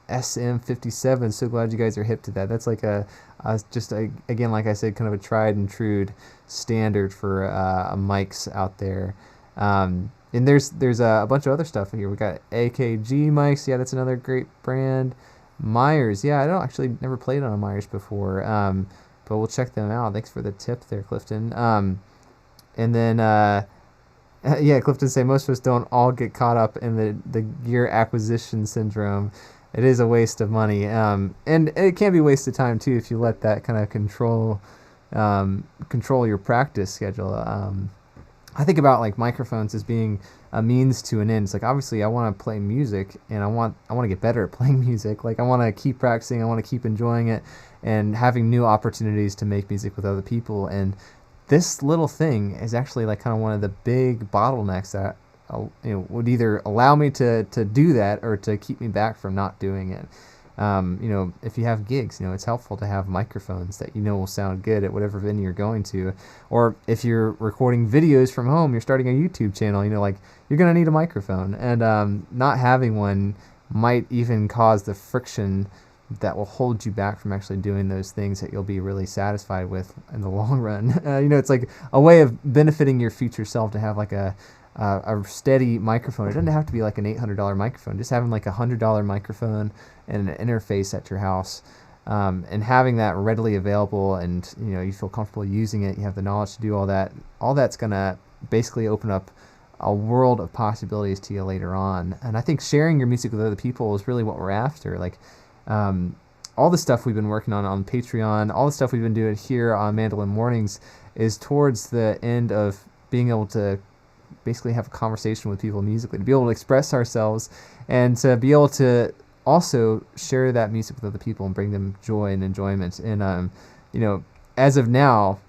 SM57. So glad you guys are hip to that. That's like again, like I said, kind of a tried and true standard for mics out there. And there's a bunch of other stuff here. We got AKG mics. Yeah, that's another great brand. Myers. Yeah, I don't actually never played on a Myers before. But we'll check them out. Thanks for the tip there, Clifton. And then yeah, Clifton say most of us don't all get caught up in the gear acquisition syndrome. It is a waste of money, and it can be a waste of time too if you let that kind of control your practice schedule. I think about like microphones as being a means to an end. It's like obviously I want to play music and I want to get better at playing music. Like I want to keep practicing, I want to keep enjoying it, and having new opportunities to make music with other people. And this little thing is actually like kind of one of the big bottlenecks that would either allow me to do that or to keep me back from not doing it. If you have gigs, it's helpful to have microphones that will sound good at whatever venue you're going to. Or if you're recording videos from home, you're starting a YouTube channel, like you're gonna need a microphone, and not having one might even cause the friction that will hold you back from actually doing those things that you'll be really satisfied with in the long run. It's like a way of benefiting your future self to have like a steady microphone. It doesn't have to be like an $800 microphone. Just having like a $100 microphone and an interface at your house, and having that readily available, and you feel comfortable using it. You have the knowledge to do all that. All that's gonna basically open up a world of possibilities to you later on. And I think sharing your music with other people is really what we're after. Like all the stuff we've been working on Patreon, all the stuff we've been doing here on Mandolin Mornings is towards the end of being able to basically have a conversation with people musically, to be able to express ourselves, and to be able to also share that music with other people and bring them joy and enjoyment. And as of now,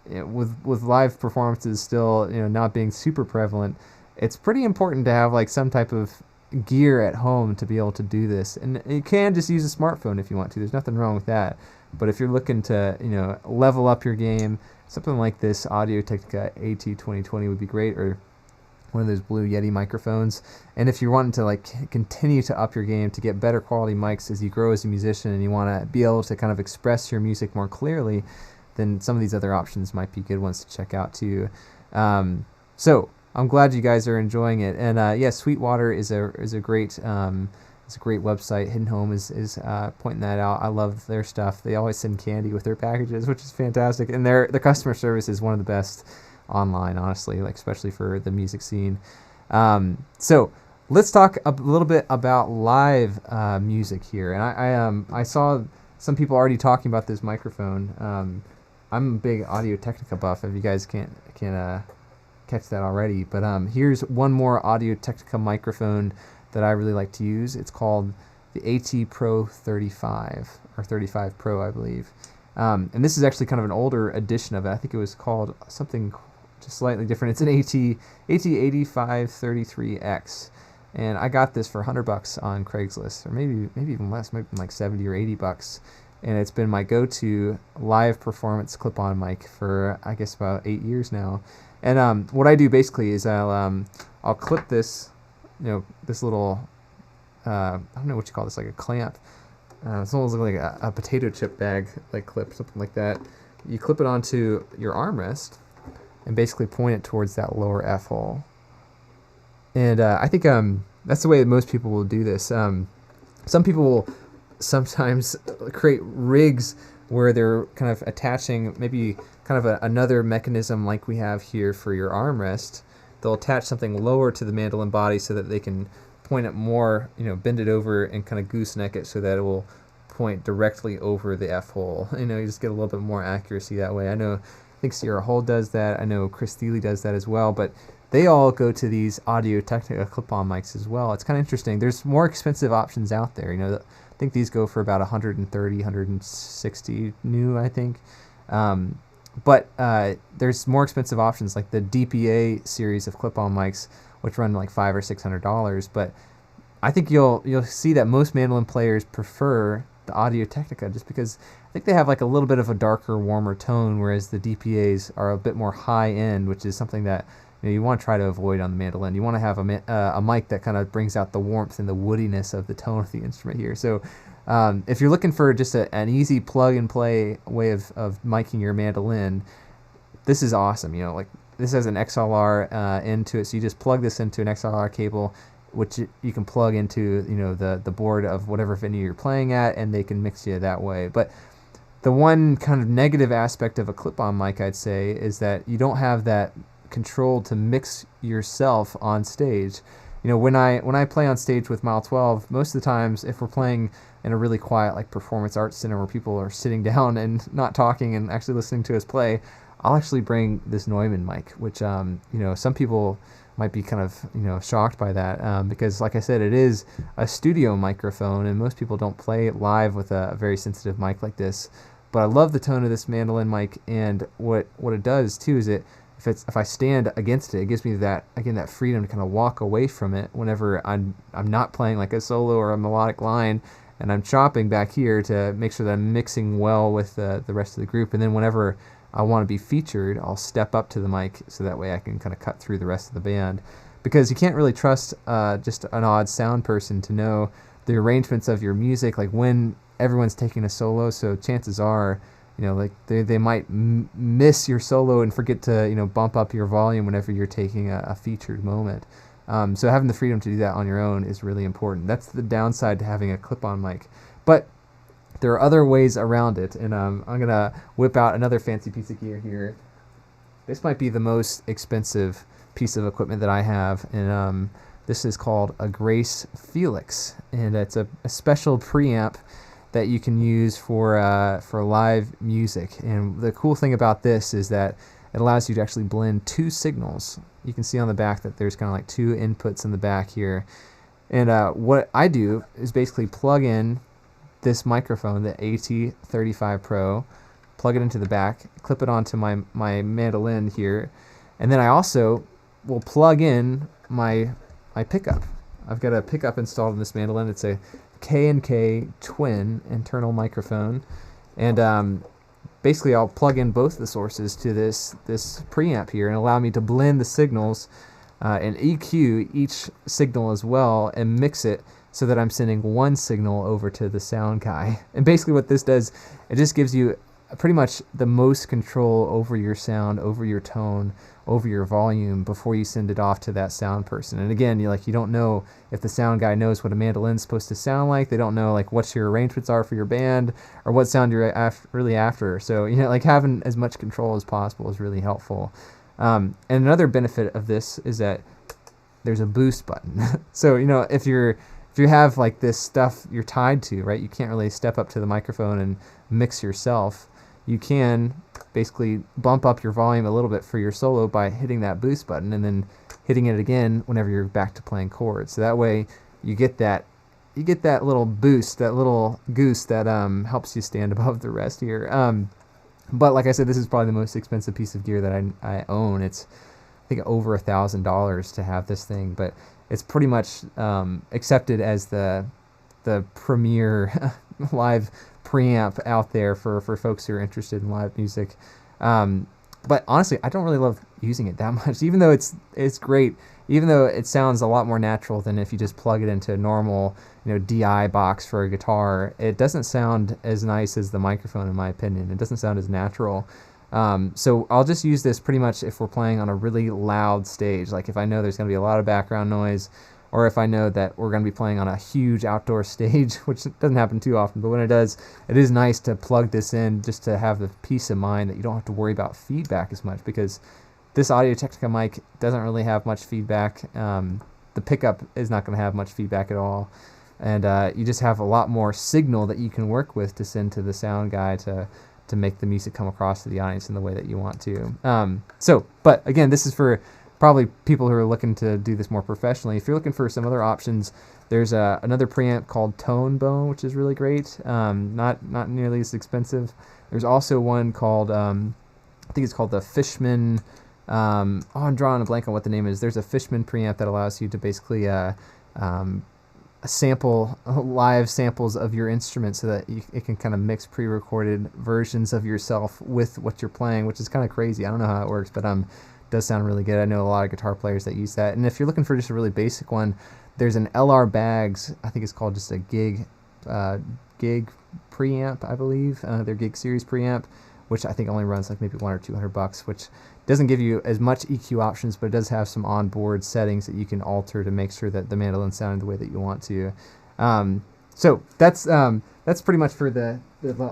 with live performances still not being super prevalent, it's pretty important to have like some type of gear at home to be able to do this. And you can just use a smartphone if you want to. There's nothing wrong with that. But if you're looking to level up your game, something like this Audio-Technica AT2020 would be great, or one of those Blue Yeti microphones. And if you're wanting to like continue to up your game to get better quality mics as you grow as a musician, and you want to be able to kind of express your music more clearly, then some of these other options might be good ones to check out too. So I'm glad you guys are enjoying it. And yeah, Sweetwater is a great website. Hidden Home is pointing that out. I love their stuff. They always send candy with their packages, which is fantastic. And their customer service is one of the best online, honestly, like especially for the music scene. So let's talk a little bit about live music here. And I saw some people already talking about this microphone. I'm a big Audio-Technica buff, if you guys can't catch that already. But here's one more Audio-Technica microphone that I really like to use. It's called the AT Pro 35, or 35 Pro, I believe. And this is actually kind of an older edition of it. I think it was called something just slightly different. It's an AT8533X. And I got this for $100 on Craigslist, or maybe even less, maybe like $70 or $80. And it's been my go-to live performance clip-on mic for, I guess, about 8 years now. And what I do basically is I'll clip this, this little, I don't know what you call this, like a clamp. It's almost like a potato chip bag, like clip, something like that. You clip it onto your armrest and basically point it towards that lower F hole. And I think that's the way that most people will do this. Some people will sometimes create rigs where they're kind of attaching maybe kind of another mechanism like we have here for your armrest. They'll attach something lower to the mandolin body so that they can point it more, bend it over and kind of gooseneck it so that it will point directly over the F hole. You just get a little bit more accuracy that way. I know think Sierra Hull does that. I know Chris Thiele does that as well, but they all go to these Audio-Technica clip-on mics as well. It's kind of interesting. There's more expensive options out there. I think these go for about 130, 160 new, I think. But there's more expensive options like the DPA series of clip-on mics, which run like $500 or $600. But I think you'll see that most mandolin players prefer the Audio-Technica just because I think they have like a little bit of a darker, warmer tone, whereas the DPAs are a bit more high-end, which is something that you want to try to avoid on the mandolin. You want to have a mic that kind of brings out the warmth and the woodiness of the tone of the instrument here. So if you're looking for just an easy plug-and-play way of miking your mandolin, this is awesome. Like this has an XLR into it, so you just plug this into an XLR cable, which you can plug into the board of whatever venue you're playing at, and they can mix you that way. But the one kind of negative aspect of a clip-on mic, I'd say, is that you don't have that control to mix yourself on stage. When I play on stage with Mile 12, most of the times, if we're playing in a really quiet like performance arts center where people are sitting down and not talking and actually listening to us play, I'll actually bring this Neumann mic, which some people might be kind of shocked by that because, like I said, it is a studio microphone, and most people don't play live with a very sensitive mic like this. But I love the tone of this mandolin mic, and what it does too is if I stand against it, it gives me that freedom to kind of walk away from it whenever I'm not playing like a solo or a melodic line, and I'm chopping back here to make sure that I'm mixing well with the rest of the group. And then whenever I want to be featured, I'll step up to the mic so that way I can kind of cut through the rest of the band, because you can't really trust just an odd sound person to know the arrangements of your music, like when everyone's taking a solo. So chances are, like they might miss your solo and forget to bump up your volume whenever you're taking a featured moment. So having the freedom to do that on your own is really important. That's the downside to having a clip-on mic. But there are other ways around it, and I'm gonna whip out another fancy piece of gear here. This might be the most expensive piece of equipment that I have, and this is called a Grace Felix, and it's a special preamp that you can use for live music. And the cool thing about this is that it allows you to actually blend two signals. You can see on the back that there's kind of like two inputs in the back here. And what I do is basically plug in this microphone, the AT35 Pro, plug it into the back, clip it onto my mandolin here, and then I also will plug in my pickup. I've got a pickup installed in this mandolin. It's a K&K twin internal microphone, and basically I'll plug in both the sources to this preamp here and allow me to blend the signals and EQ each signal as well and mix it so that I'm sending one signal over to the sound guy. And basically what this does, it just gives you pretty much the most control over your sound, over your tone, over your volume before you send it off to that sound person. And again, you don't know if the sound guy knows what a mandolin's supposed to sound like. They don't know like what your arrangements are for your band or what sound you're really after. So having as much control as possible is really helpful. And another benefit of this is that there's a boost button. So if you have like this stuff you're tied to, right, you can't really step up to the microphone and mix yourself. You can basically bump up your volume a little bit for your solo by hitting that boost button and then hitting it again whenever you're back to playing chords. So that way you get that little boost, that little goose that helps you stand above the rest here. But like I said, this is probably the most expensive piece of gear that I own. It's I think over $1,000 to have this thing, but it's pretty much accepted as the premier live preamp out there for folks who are interested in live music. But honestly, I don't really love using it that much, even though it's great, even though it sounds a lot more natural than if you just plug it into a normal DI box for a guitar. It doesn't sound as nice as the microphone, in my opinion. It doesn't sound as natural. So I'll just use this pretty much if we're playing on a really loud stage, like if I know there's going to be a lot of background noise, or if I know that we're going to be playing on a huge outdoor stage, which doesn't happen too often, but when it does, it is nice to plug this in just to have the peace of mind that you don't have to worry about feedback as much, because this Audio-Technica mic doesn't really have much feedback. The pickup is not going to have much feedback at all, and you just have a lot more signal that you can work with to send to the sound guy to to make the music come across to the audience in the way that you want to. But again, this is for probably people who are looking to do this more professionally. If you're looking for some other options, there's another preamp called Tone Bone, which is really great. Not nearly as expensive. There's also one called, I think it's called the Fishman. I'm drawing a blank on what the name is. There's a Fishman preamp that allows you to basically sample live samples of your instrument so that it can kind of mix pre-recorded versions of yourself with what you're playing, which is kind of crazy. I don't know how it works, but it does sound really good. I know a lot of guitar players that use that. And if you're looking for just a really basic one, there's an LR Baggs, I think it's called just a gig preamp, I believe, their gig series preamp, which I think only runs like maybe $100 or $200, which doesn't give you as much EQ options, but it does have some onboard settings that you can alter to make sure that the mandolin sounds the way that you want to. So that's pretty much for the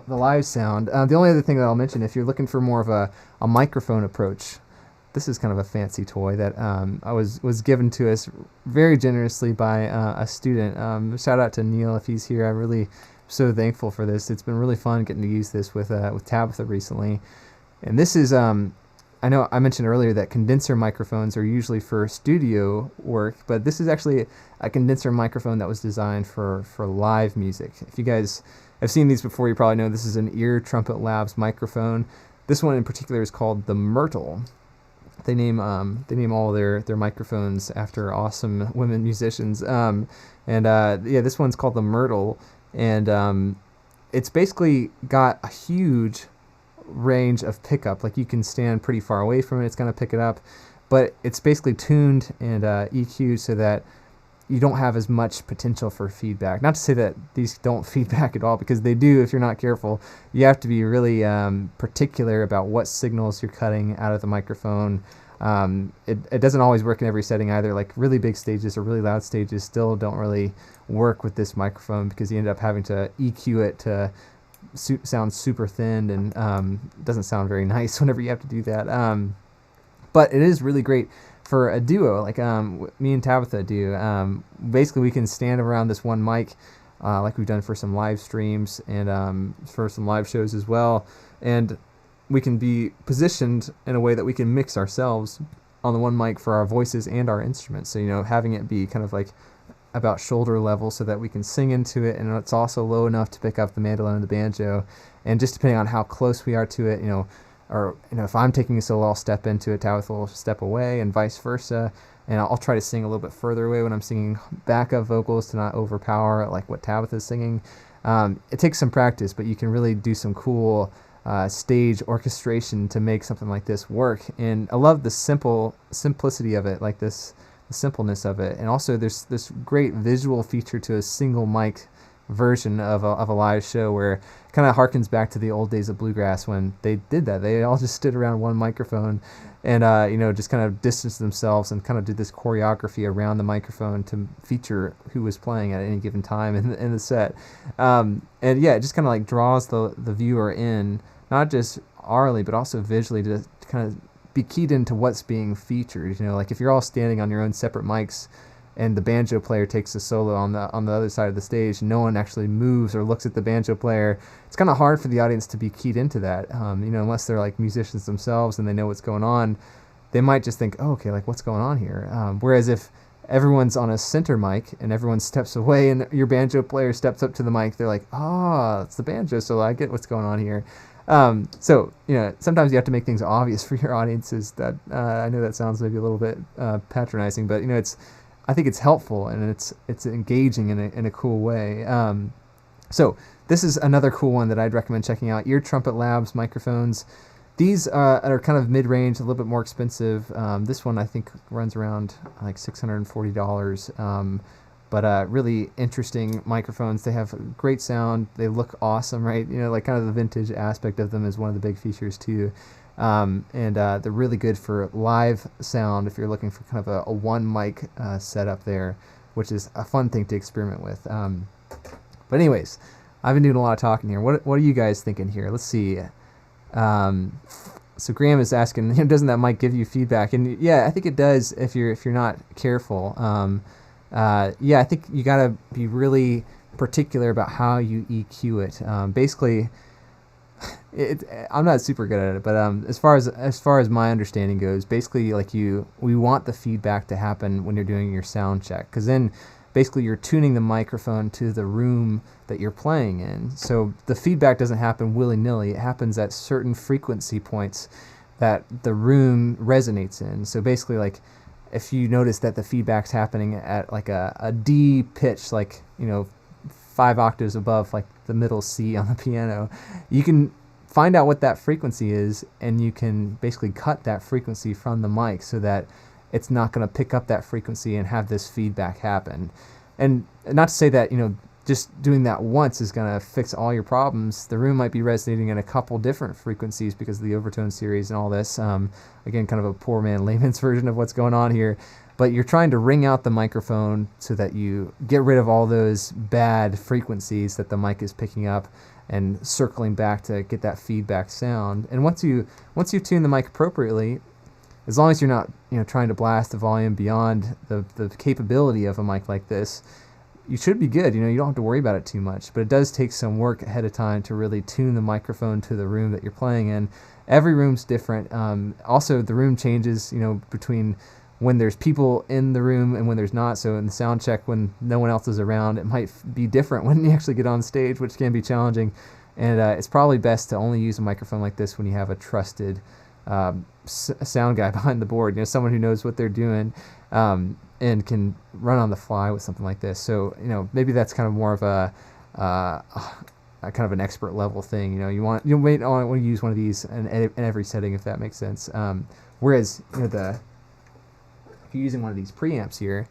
live sound. The only other thing that I'll mention, if you're looking for more of a microphone approach, this is kind of a fancy toy that was given to us very generously by a student. Shout out to Neil if he's here. I'm really so thankful for this. It's been really fun getting to use this with Tabitha recently. And this is I know I mentioned earlier that condenser microphones are usually for studio work, but this is actually a condenser microphone that was designed for live music. If you guys have seen these before, you probably know this is an Ear Trumpet Labs microphone. This one in particular is called the Myrtle. They name all their microphones after awesome women musicians. This one's called the Myrtle, and it's basically got a huge range of pickup. Like you can stand pretty far away from it, it's going to pick it up, but it's basically tuned and EQ'd so that you don't have as much potential for feedback. Not to say that these don't feedback at all, because they do if you're not careful. You have to be really particular about what signals you're cutting out of the microphone. It doesn't always work in every setting either. Like really big stages or really loud stages still don't really work with this microphone, because you end up having to EQ it to sounds super thin, and doesn't sound very nice whenever you have to do that. But it is really great for a duo, like me and Tabitha do. Basically, we can stand around this one mic, like we've done for some live streams and for some live shows as well. And we can be positioned in a way that we can mix ourselves on the one mic for our voices and our instruments. So, having it be kind of like about shoulder level so that we can sing into it, and it's also low enough to pick up the mandolin and the banjo. And just depending on how close we are to it, if I'm taking a solo, I'll step into it, Tabitha will step away, and vice versa. And I'll try to sing a little bit further away when I'm singing backup vocals to not overpower like what Tabitha's singing. It takes some practice, but you can really do some cool stage orchestration to make something like this work. And I love the simplicity of it, like the simpleness of it. And also there's this great visual feature to a single mic version of a live show, where it kind of harkens back to the old days of bluegrass when they did that. They all just stood around one microphone and just kind of distanced themselves and kind of did this choreography around the microphone to feature who was playing at any given time in the set. It just kind of like draws the viewer in, not just aurally but also visually, to kind of be keyed into what's being featured. Like if you're all standing on your own separate mics and the banjo player takes a solo on the other side of the stage, no one actually moves or looks at the banjo player. It's kind of hard for the audience to be keyed into that, unless they're like musicians themselves and they know what's going on. They might just think, oh, okay, like what's going on here? Whereas if everyone's on a center mic and everyone steps away and your banjo player steps up to the mic, they're like, it's the banjo solo, I get what's going on here. Sometimes you have to make things obvious for your audiences. That I know that sounds maybe a little bit patronizing, but I think it's helpful and it's engaging in a cool way. So this is another cool one that I'd recommend checking out. Ear Trumpet Labs microphones. These are kind of mid-range, a little bit more expensive. This one I think runs around like $640. But really interesting microphones. They have great sound. They look awesome, right? Like kind of the vintage aspect of them is one of the big features too. They're really good for live sound if you're looking for kind of a one mic setup there, which is a fun thing to experiment with. But anyways, I've been doing a lot of talking here. What are you guys thinking here? Let's see. So Graham is asking, doesn't that mic give you feedback? And yeah, I think it does if you're not careful. I think you gotta be really particular about how you EQ it. Basically, I'm not super good at it, but as far as my understanding goes, basically like we want the feedback to happen when you're doing your sound check, because then basically you're tuning the microphone to the room that you're playing in. So the feedback doesn't happen willy-nilly. It happens at certain frequency points that the room resonates in. So basically, like, if you notice that the feedback's happening at like a D pitch, like, 5 octaves above like the middle C on the piano, you can find out what that frequency is, and you can basically cut that frequency from the mic so that it's not going to pick up that frequency and have this feedback happen. And not to say that, just doing that once is going to fix all your problems. The room might be resonating in a couple different frequencies because of the overtone series and all this. Again, kind of a poor man layman's version of what's going on here. But you're trying to ring out the microphone so that you get rid of all those bad frequencies that the mic is picking up, and circling back to get that feedback sound. And once you tune the mic appropriately, as long as you're not trying to blast the volume beyond the capability of a mic like this, you should be good. You don't have to worry about it too much. But it does take some work ahead of time to really tune the microphone to the room that you're playing in. Every room's different. Also, the room changes between when there's people in the room and when there's not. So in the sound check, when no one else is around, it might be different when you actually get on stage, which can be challenging. And it's probably best to only use a microphone like this when you have a trusted sound guy behind the board, someone who knows what they're doing, and can run on the fly with something like this. So maybe that's kind of more of a kind of an expert level thing. You may not want to use one of these in every setting, if that makes sense. Whereas if you're using one of these preamps here,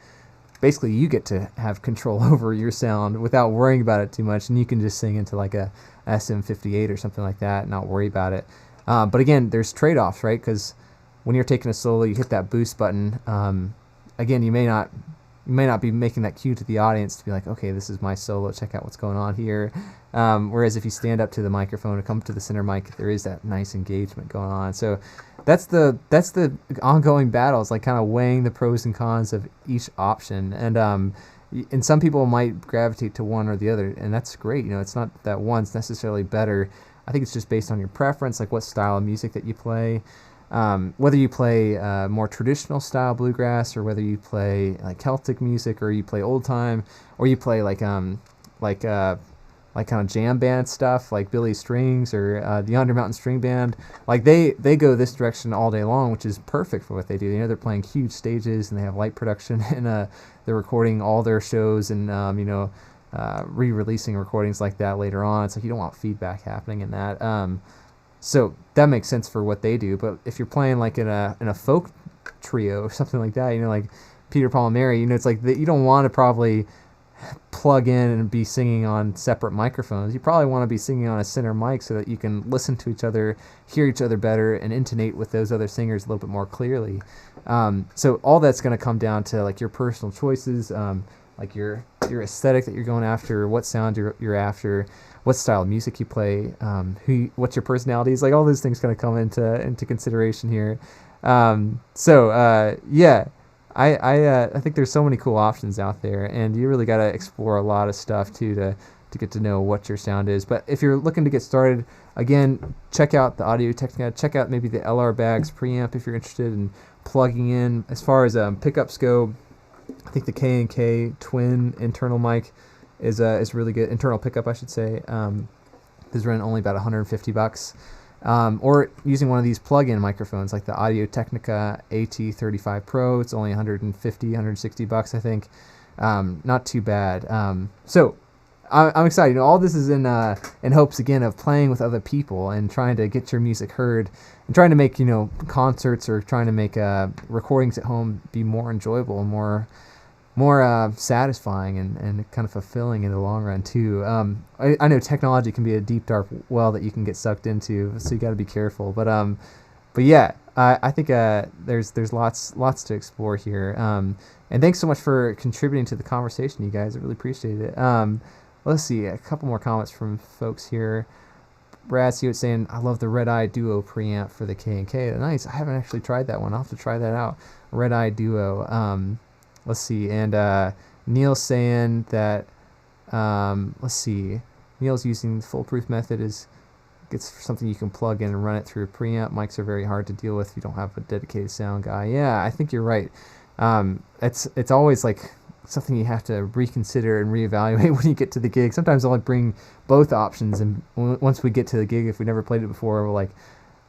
basically you get to have control over your sound without worrying about it too much, and you can just sing into like a SM58 or something like that and not worry about it. But again, there's trade-offs, right? Because when you're taking a solo, you hit that boost button. Again, you may not be making that cue to the audience to be like, okay, this is my solo, check out what's going on here. Whereas if you stand up to the microphone and come to the center mic, there is that nice engagement going on. So that's the ongoing battle. It's like kind of weighing the pros and cons of each option. And some people might gravitate to one or the other, and that's great. It's not that one's necessarily better. I think it's just based on your preference, like what style of music that you play. Whether you play more traditional style bluegrass, or whether you play like Celtic music, or you play old time, or you play like kind of jam band stuff like Billy Strings or the Undermountain String Band. Like they go this direction all day long, which is perfect for what they do. They're playing huge stages and they have light production, and they're recording all their shows and re-releasing recordings like that later on. It's like you don't want feedback happening in that. So that makes sense for what they do. But if you're playing like in a folk trio or something like that, like Peter, Paul, and Mary, it's like you don't want to probably plug in and be singing on separate microphones. You probably want to be singing on a center mic so that you can listen to each other, hear each other better, and intonate with those other singers a little bit more clearly. So all that's going to come down to like your personal choices, like your aesthetic that you're going after, what sound you're after, what style of music you play, what's your personality is. Like all those things kind of come into consideration here. Yeah. I think there's so many cool options out there, and you really got to explore a lot of stuff too to get to know what your sound is. But if you're looking to get started, again, check out the Audio Technica. Check out maybe the LR Bags preamp if you're interested in plugging in. As far as pickups go, I think the K&K twin internal mic is really good. Internal pickup, I should say. Is running only about $150. Or using one of these plug-in microphones like the Audio Technica AT35 Pro. It's only $150, $160, I think. Not too bad. So I'm excited. All this is in hopes again of playing with other people and trying to get your music heard, and trying to make concerts or trying to make recordings at home be more enjoyable and more satisfying and kind of fulfilling in the long run too. I know technology can be a deep dark well that you can get sucked into, so you got to be careful. But yeah, I think there's lots to explore here. And thanks so much for contributing to the conversation, you guys. I really appreciate it. Let's see, a couple more comments from folks here. Brad Stewart saying, I love the Red Eye Duo preamp for the K&K. Nice. I haven't actually tried that one. I'll have to try that out. Red Eye Duo. Let's see. And Neil's saying that, let's see. Neil's using the foolproof method is it's something you can plug in and run it through a preamp. Mics are very hard to deal with if you don't have a dedicated sound guy. Yeah, I think you're right. It's always like something you have to reconsider and reevaluate when you get to the gig. Sometimes I'll like bring both options, and once we get to the gig, if we never played it before, we're like,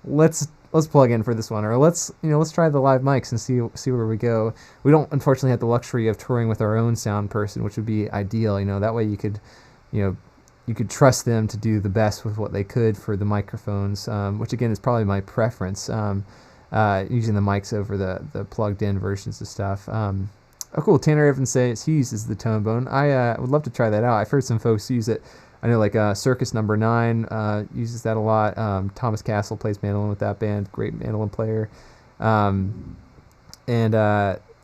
let's plug in for this one, or let's try the live mics and see where we go. We don't unfortunately have the luxury of touring with our own sound person, which would be ideal. That way you could trust them to do the best with what they could for the microphones, which again is probably my preference, using the mics over the plugged in versions of stuff. Oh, cool. Tanner Evans says he uses the tone bone. I would love to try that out. I've heard some folks use it. I know like Circus Number 9 uses that a lot. Thomas Castle plays mandolin with that band. Great mandolin player. Yeah,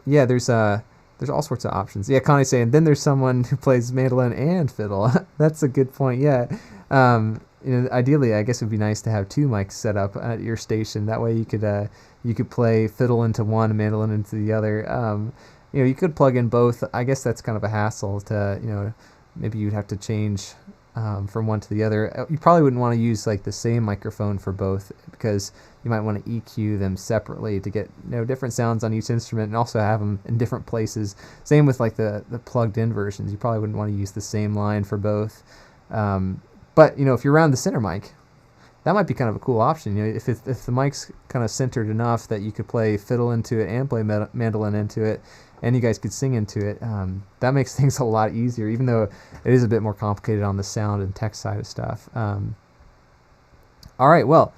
there's all sorts of options. Yeah, Connie's saying, then there's someone who plays mandolin and fiddle. That's a good point, yeah. Ideally, I guess it would be nice to have 2 mics set up at your station. That way you could play fiddle into one and mandolin into the other. You could plug in both. I guess that's kind of a hassle to, maybe you'd have to change from one to the other. You probably wouldn't want to use like the same microphone for both, because you might want to EQ them separately to get different sounds on each instrument, and also have them in different places. Same with like the plugged in versions. You probably wouldn't want to use the same line for both. But if you're around the center mic, that might be kind of a cool option. If the mic's kind of centered enough that you could play fiddle into it and play mandolin into it, and you guys could sing into it, that makes things a lot easier, even though it is a bit more complicated on the sound and tech side of stuff. All right, well,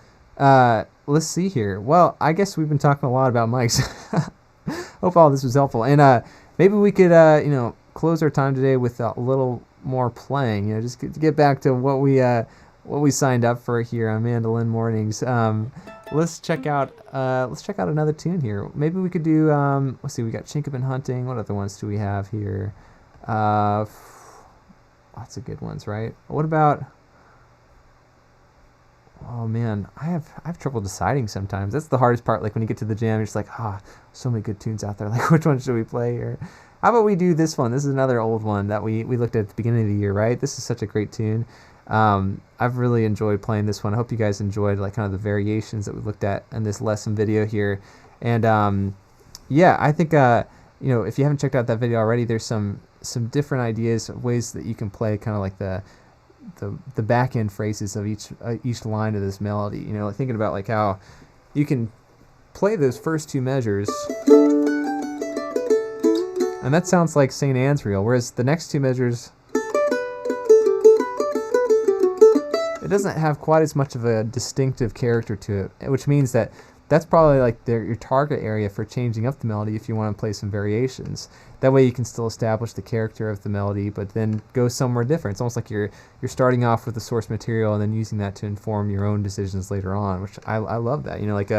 let's see here. Well, I guess we've been talking a lot about mics. Hope all this was helpful. And maybe we could, close our time today with a little more playing, just to get back to what we signed up for here on Mandolin Mornings. Let's check out another tune here. Maybe we could do let's see, we got Chinkapin Hunting. What other ones do we have here? Lots of good ones, right? What about, oh man, I have trouble deciding sometimes. That's the hardest part. Like when you get to the jam, you're just like, so many good tunes out there. Like, which one should we play here? How about we do this one? This is another old one that we looked at the beginning of the year, right? This is such a great tune. I've really enjoyed playing this one. I hope you guys enjoyed like kind of the variations that we looked at in this lesson video here. And yeah, I think if you haven't checked out that video already, there's some different ideas, ways that you can play kind of like the back end phrases of each line of this melody. Like thinking about like how you can play those first 2 measures, and that sounds like St. Anne's Reel, whereas the next 2 measures, it doesn't have quite as much of a distinctive character to it, which means that that's probably like your target area for changing up the melody if you want to play some variations. That way you can still establish the character of the melody, but then go somewhere different. It's almost like you're starting off with the source material and then using that to inform your own decisions later on, which I love that. Like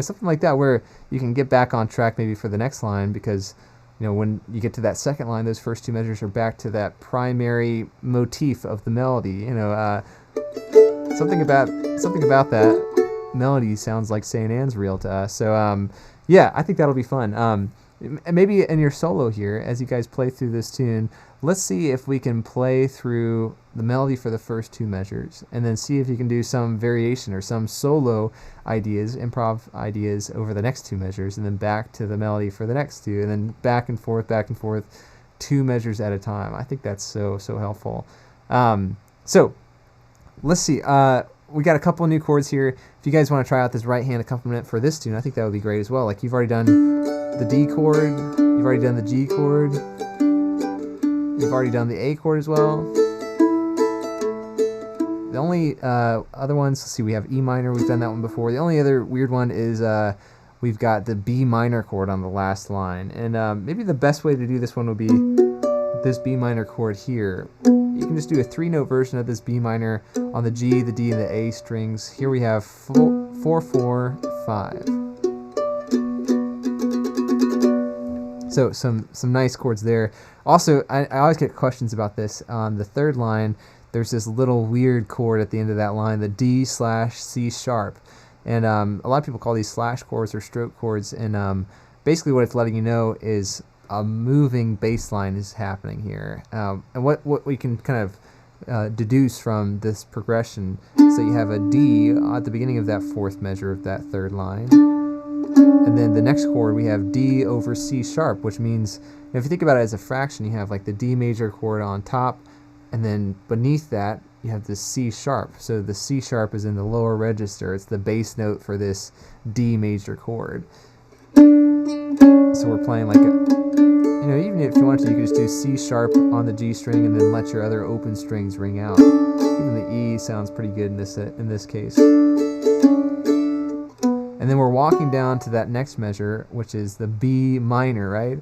something like that, where you can get back on track maybe for the next line, because when you get to that second line, those first 2 measures are back to that primary motif of the melody. Something about that melody sounds like St. Anne's Reel to us. So yeah, I think that'll be fun. Maybe in your solo here, as you guys play through this tune, let's see if we can play through the melody for the first 2 measures, and then see if you can do some variation or some solo ideas, improv ideas over the next 2 measures, and then back to the melody for the next 2, and then back and forth, 2 measures at a time. I think that's so helpful. So let's see. We got a couple of new chords here. If you guys want to try out this right hand accompaniment for this tune, I think that would be great as well. Like you've already done the D chord, you've already done the G chord, you've already done the A chord as well. The only other ones, let's see, we have E minor, we've done that one before. The only other weird one is we've got the B minor chord on the last line. And maybe the best way to do this one would be this B minor chord here. You can just do a 3-note version of this B minor on the G, the D, and the A strings. Here we have 4, 4, 5. So some nice chords there. Also, I always get questions about this. On the 3rd line, there's this little weird chord at the end of that line, the D/C sharp. And a lot of people call these slash chords or stroke chords. And basically what it's letting you know is a moving bass line is happening here. And what we can kind of deduce from this progression is that you have a D at the beginning of that fourth measure of that third line. And then the next chord we have D over C sharp, which means, if you think about it as a fraction, you have like the D major chord on top, and then beneath that you have the C sharp. So the C sharp is in the lower register. It's the bass note for this D major chord. So we're playing like even if you wanted to, you could just do C sharp on the G string and then let your other open strings ring out. Even the E sounds pretty good in this case. And then we're walking down to that next measure, which is the B minor, right?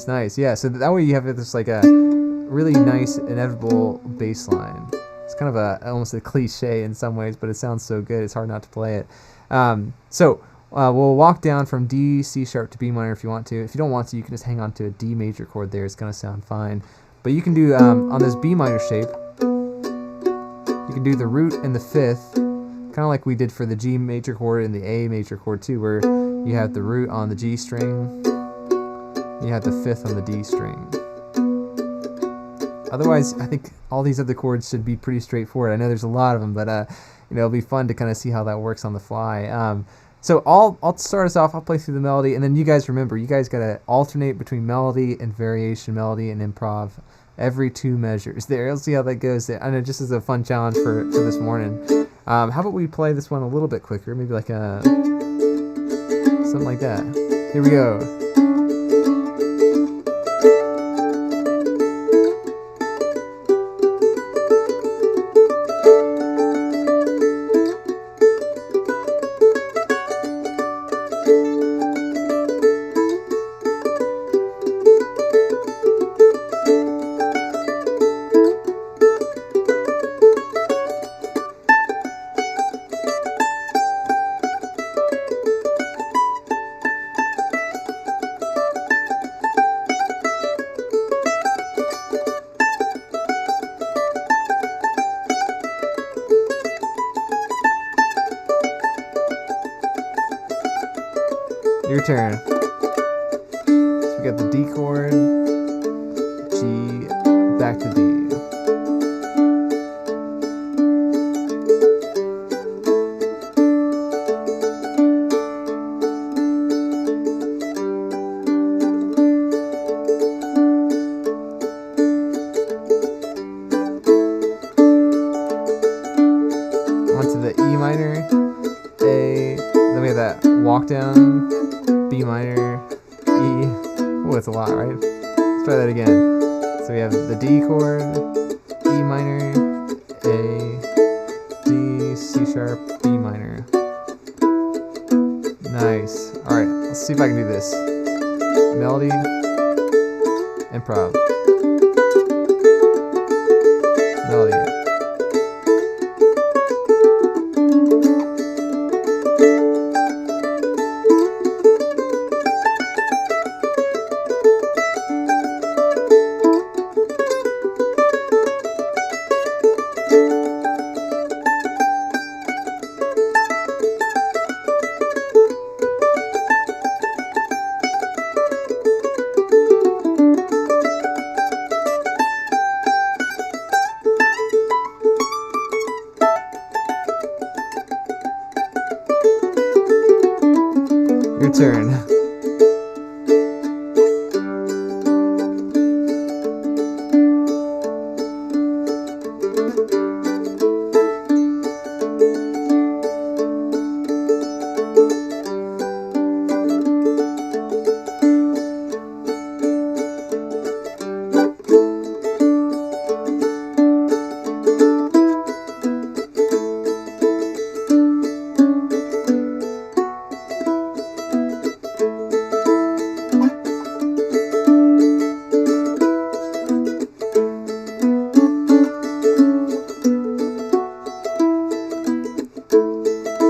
Nice. Yeah, so that way you have this like a really nice, inevitable bass line. It's kind of almost a cliche in some ways, but it sounds so good, it's hard not to play it. We'll walk down from D, C sharp to B minor if you want to. If you don't want to, you can just hang on to a D major chord there. It's going to sound fine. But you can do, on this B minor shape, you can do the root and the fifth, kind of like we did for the G major chord and the A major chord too, where you have the root on the G string, you have the fifth on the D string. Otherwise, I think all these other chords should be pretty straightforward. I know there's a lot of them, but it'll be fun to kind of see how that works on the fly. So I'll start us off. I'll play through the melody, and then you guys remember, you guys gotta alternate between melody and variation melody and improv every 2 measures. There, let's see how that goes. I know, just as a fun challenge for this morning. How about we play this one a little bit quicker? Maybe like something like that. Here we go. Your turn. So we got the D chord, G, back to D. Onto the E minor, A, then we have that walk down, B minor, E. Oh, it's a lot, right? Let's try that again. So we have the D chord, E minor, A, D, C sharp, B minor. Nice. Alright, let's see if I can do this. Melody, improv. Melody. Your turn.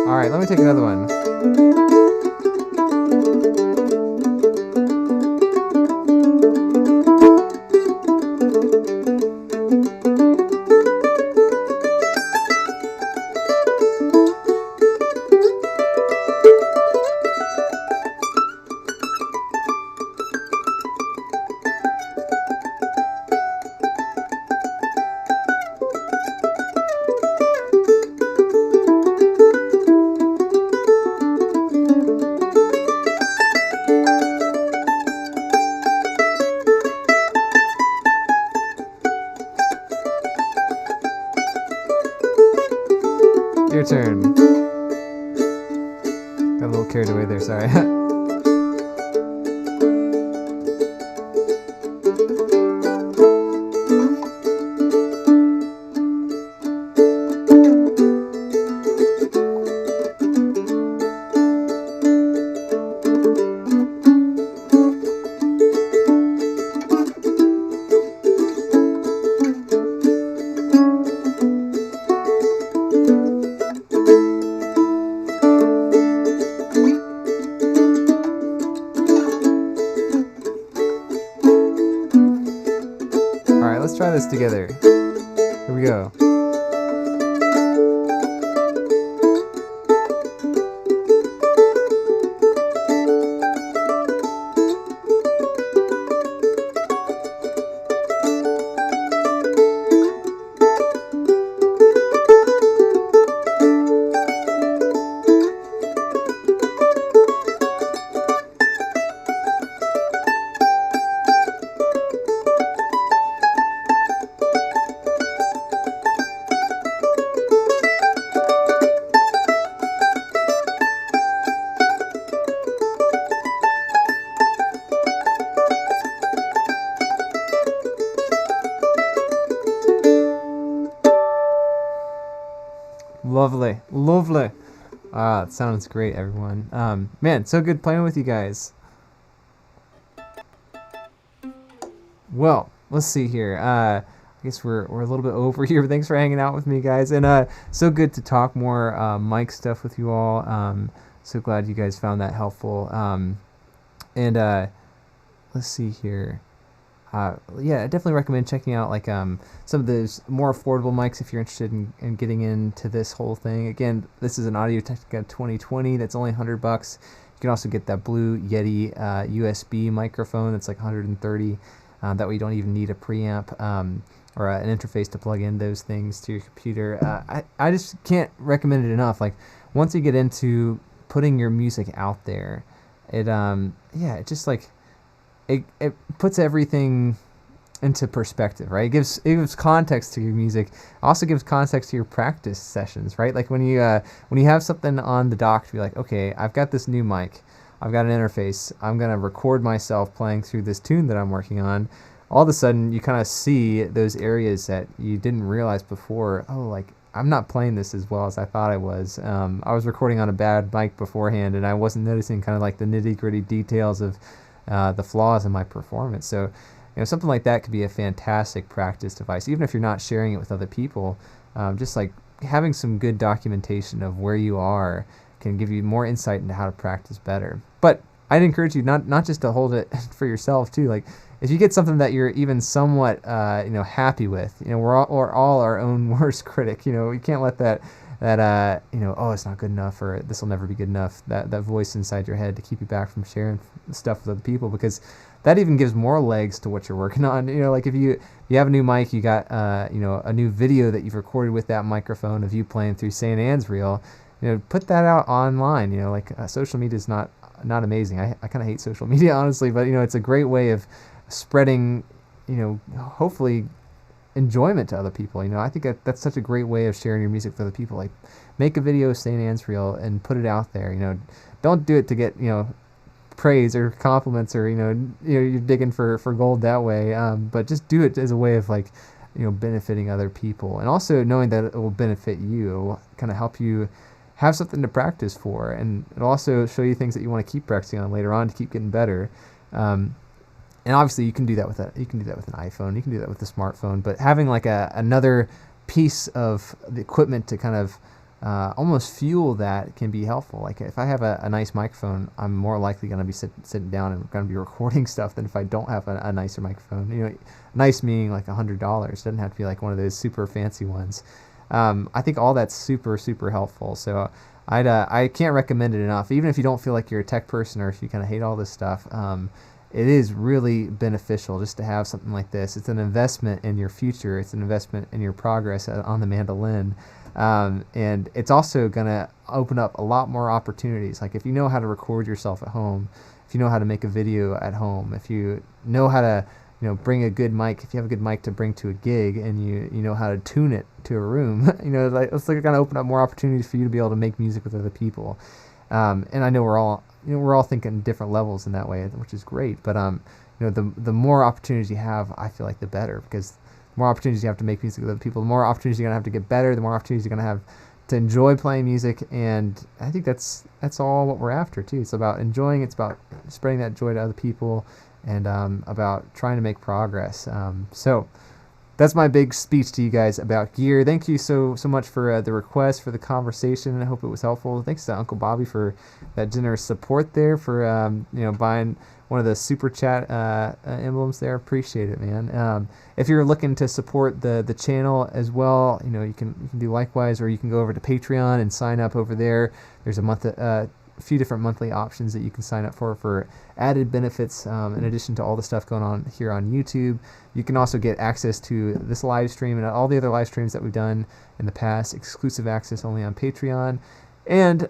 Alright, let me take another one. Your turn. Got a little carried away there, sorry. Alright, let's try this together. Here we go. Lovely, lovely. It sounds great, everyone. Man, so good playing with you guys. Well, let's see here. I guess we're a little bit over here. Thanks for hanging out with me, guys. And so good to talk more mic stuff with you all. So glad you guys found that helpful. Let's see here. Yeah, I definitely recommend checking out like some of those more affordable mics if you're interested in getting into this whole thing. Again, this is an Audio-Technica 2020 that's only $100. You can also get that Blue Yeti USB microphone that's like 130. That way you don't even need a preamp or an interface to plug in those things to your computer. I just can't recommend it enough. Like once you get into putting your music out there, it just like it puts everything into perspective, right? It gives context to your music. It also gives context to your practice sessions, right? Like when you have something on the dock to be like, okay, I've got this new mic, I've got an interface, I'm gonna record myself playing through this tune that I'm working on. All of a sudden, you kind of see those areas that you didn't realize before. Oh, like I'm not playing this as well as I thought I was. I was recording on a bad mic beforehand, and I wasn't noticing kind of like the nitty-gritty details of the flaws in my performance. So, something like that could be a fantastic practice device, even if you're not sharing it with other people. Just like having some good documentation of where you are can give you more insight into how to practice better. But I'd encourage you not just to hold it for yourself too. Like if you get something that you're even somewhat happy with, we're all our own worst critic. You can't let that oh, it's not good enough, or this will never be good enough, that voice inside your head to keep you back from sharing stuff with other people, because that even gives more legs to what you're working on. Like if you have a new mic, you got a new video that you've recorded with that microphone of you playing through St. Anne's Reel, put that out online. Social media is not amazing. I kind of hate social media, honestly, but it's a great way of spreading hopefully enjoyment to other people. I think that's such a great way of sharing your music with other people. Like make a video of St. Anne's Reel and put it out there. Don't do it to get praise or compliments, or you're digging for gold that way, but just do it as a way of like benefiting other people, and also knowing that it will benefit you, kind of help you have something to practice for, and it'll also show you things that you want to keep practicing on later on to keep getting better. And obviously you can do that with an iPhone, you can do that with a smartphone, but having like another piece of the equipment to kind of almost fuel that can be helpful. Like if I have a nice microphone, I'm more likely going to be sitting down and going to be recording stuff than if I don't have a nicer microphone. Nice meaning like $100. It doesn't have to be like one of those super fancy ones. I think all that's super, super helpful. So I can't recommend it enough. Even if you don't feel like you're a tech person, or if you kind of hate all this stuff, it is really beneficial just to have something like this. It's an investment in your future. It's an investment in your progress on the mandolin. And it's also going to open up a lot more opportunities. Like if you know how to record yourself at home, if you know how to make a video at home, if you know how to bring a good mic. If you have a good mic to bring to a gig and you know how to tune it to a room, it's like going to open up more opportunities for you to be able to make music with other people. And I know we're all thinking different levels in that way, which is great. But the more opportunities you have, I feel like the better, because the more opportunities you have to make music with other people, the more opportunities you're gonna have to get better, the more opportunities you're gonna have to enjoy playing music. And I think that's all what we're after too. It's about enjoying. It's about spreading that joy to other people, and about trying to make progress. So that's my big speech to you guys about gear. Thank you so much for the request, for the conversation. I hope it was helpful. Thanks to Uncle Bobby for that generous support there, for buying one of the super chat emblems there. Appreciate it, man. If you're looking to support the channel as well, you can do likewise, or you can go over to Patreon and sign up over there. There's a few different monthly options that you can sign up for added benefits, in addition to all the stuff going on here on YouTube. You can also get access to this live stream and all the other live streams that we've done in the past, exclusive access only on Patreon. And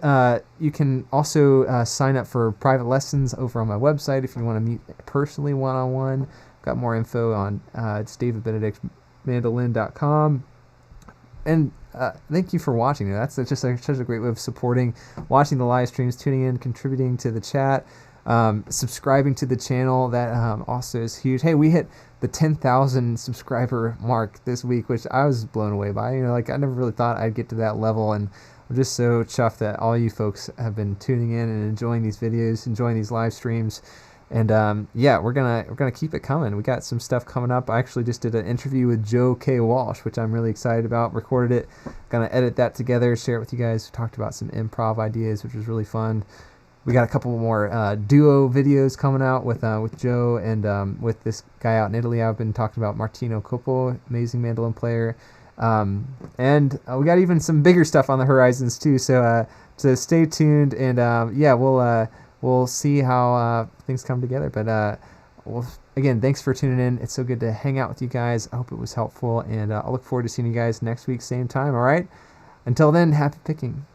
you can also sign up for private lessons over on my website if you want to meet personally one-on-one. Got more info on it's davidbenedictmandolin.com. And thank you for watching. That's just such a great way of supporting, watching the live streams, tuning in, contributing to the chat, subscribing to the channel. That also is huge. Hey, we hit the 10,000 subscriber mark this week, which I was blown away by. I never really thought I'd get to that level, and I'm just so chuffed that all you folks have been tuning in and enjoying these videos, enjoying these live streams. And we're gonna keep it coming. We got some stuff coming up. I actually just did an interview with Joe K. Walsh, which I'm really excited about. Recorded it, gonna edit that together, share it with you guys. We talked about some improv ideas, which was really fun. We got a couple more duo videos coming out with Joe and with this guy out in Italy. I've been talking about Martino Coppo, amazing mandolin player. And we got even some bigger stuff on the horizons too. So stay tuned, and we'll see how things come together. But again, thanks for tuning in. It's so good to hang out with you guys. I hope it was helpful, and I'll look forward to seeing you guys next week, same time. All right. Until then, happy picking.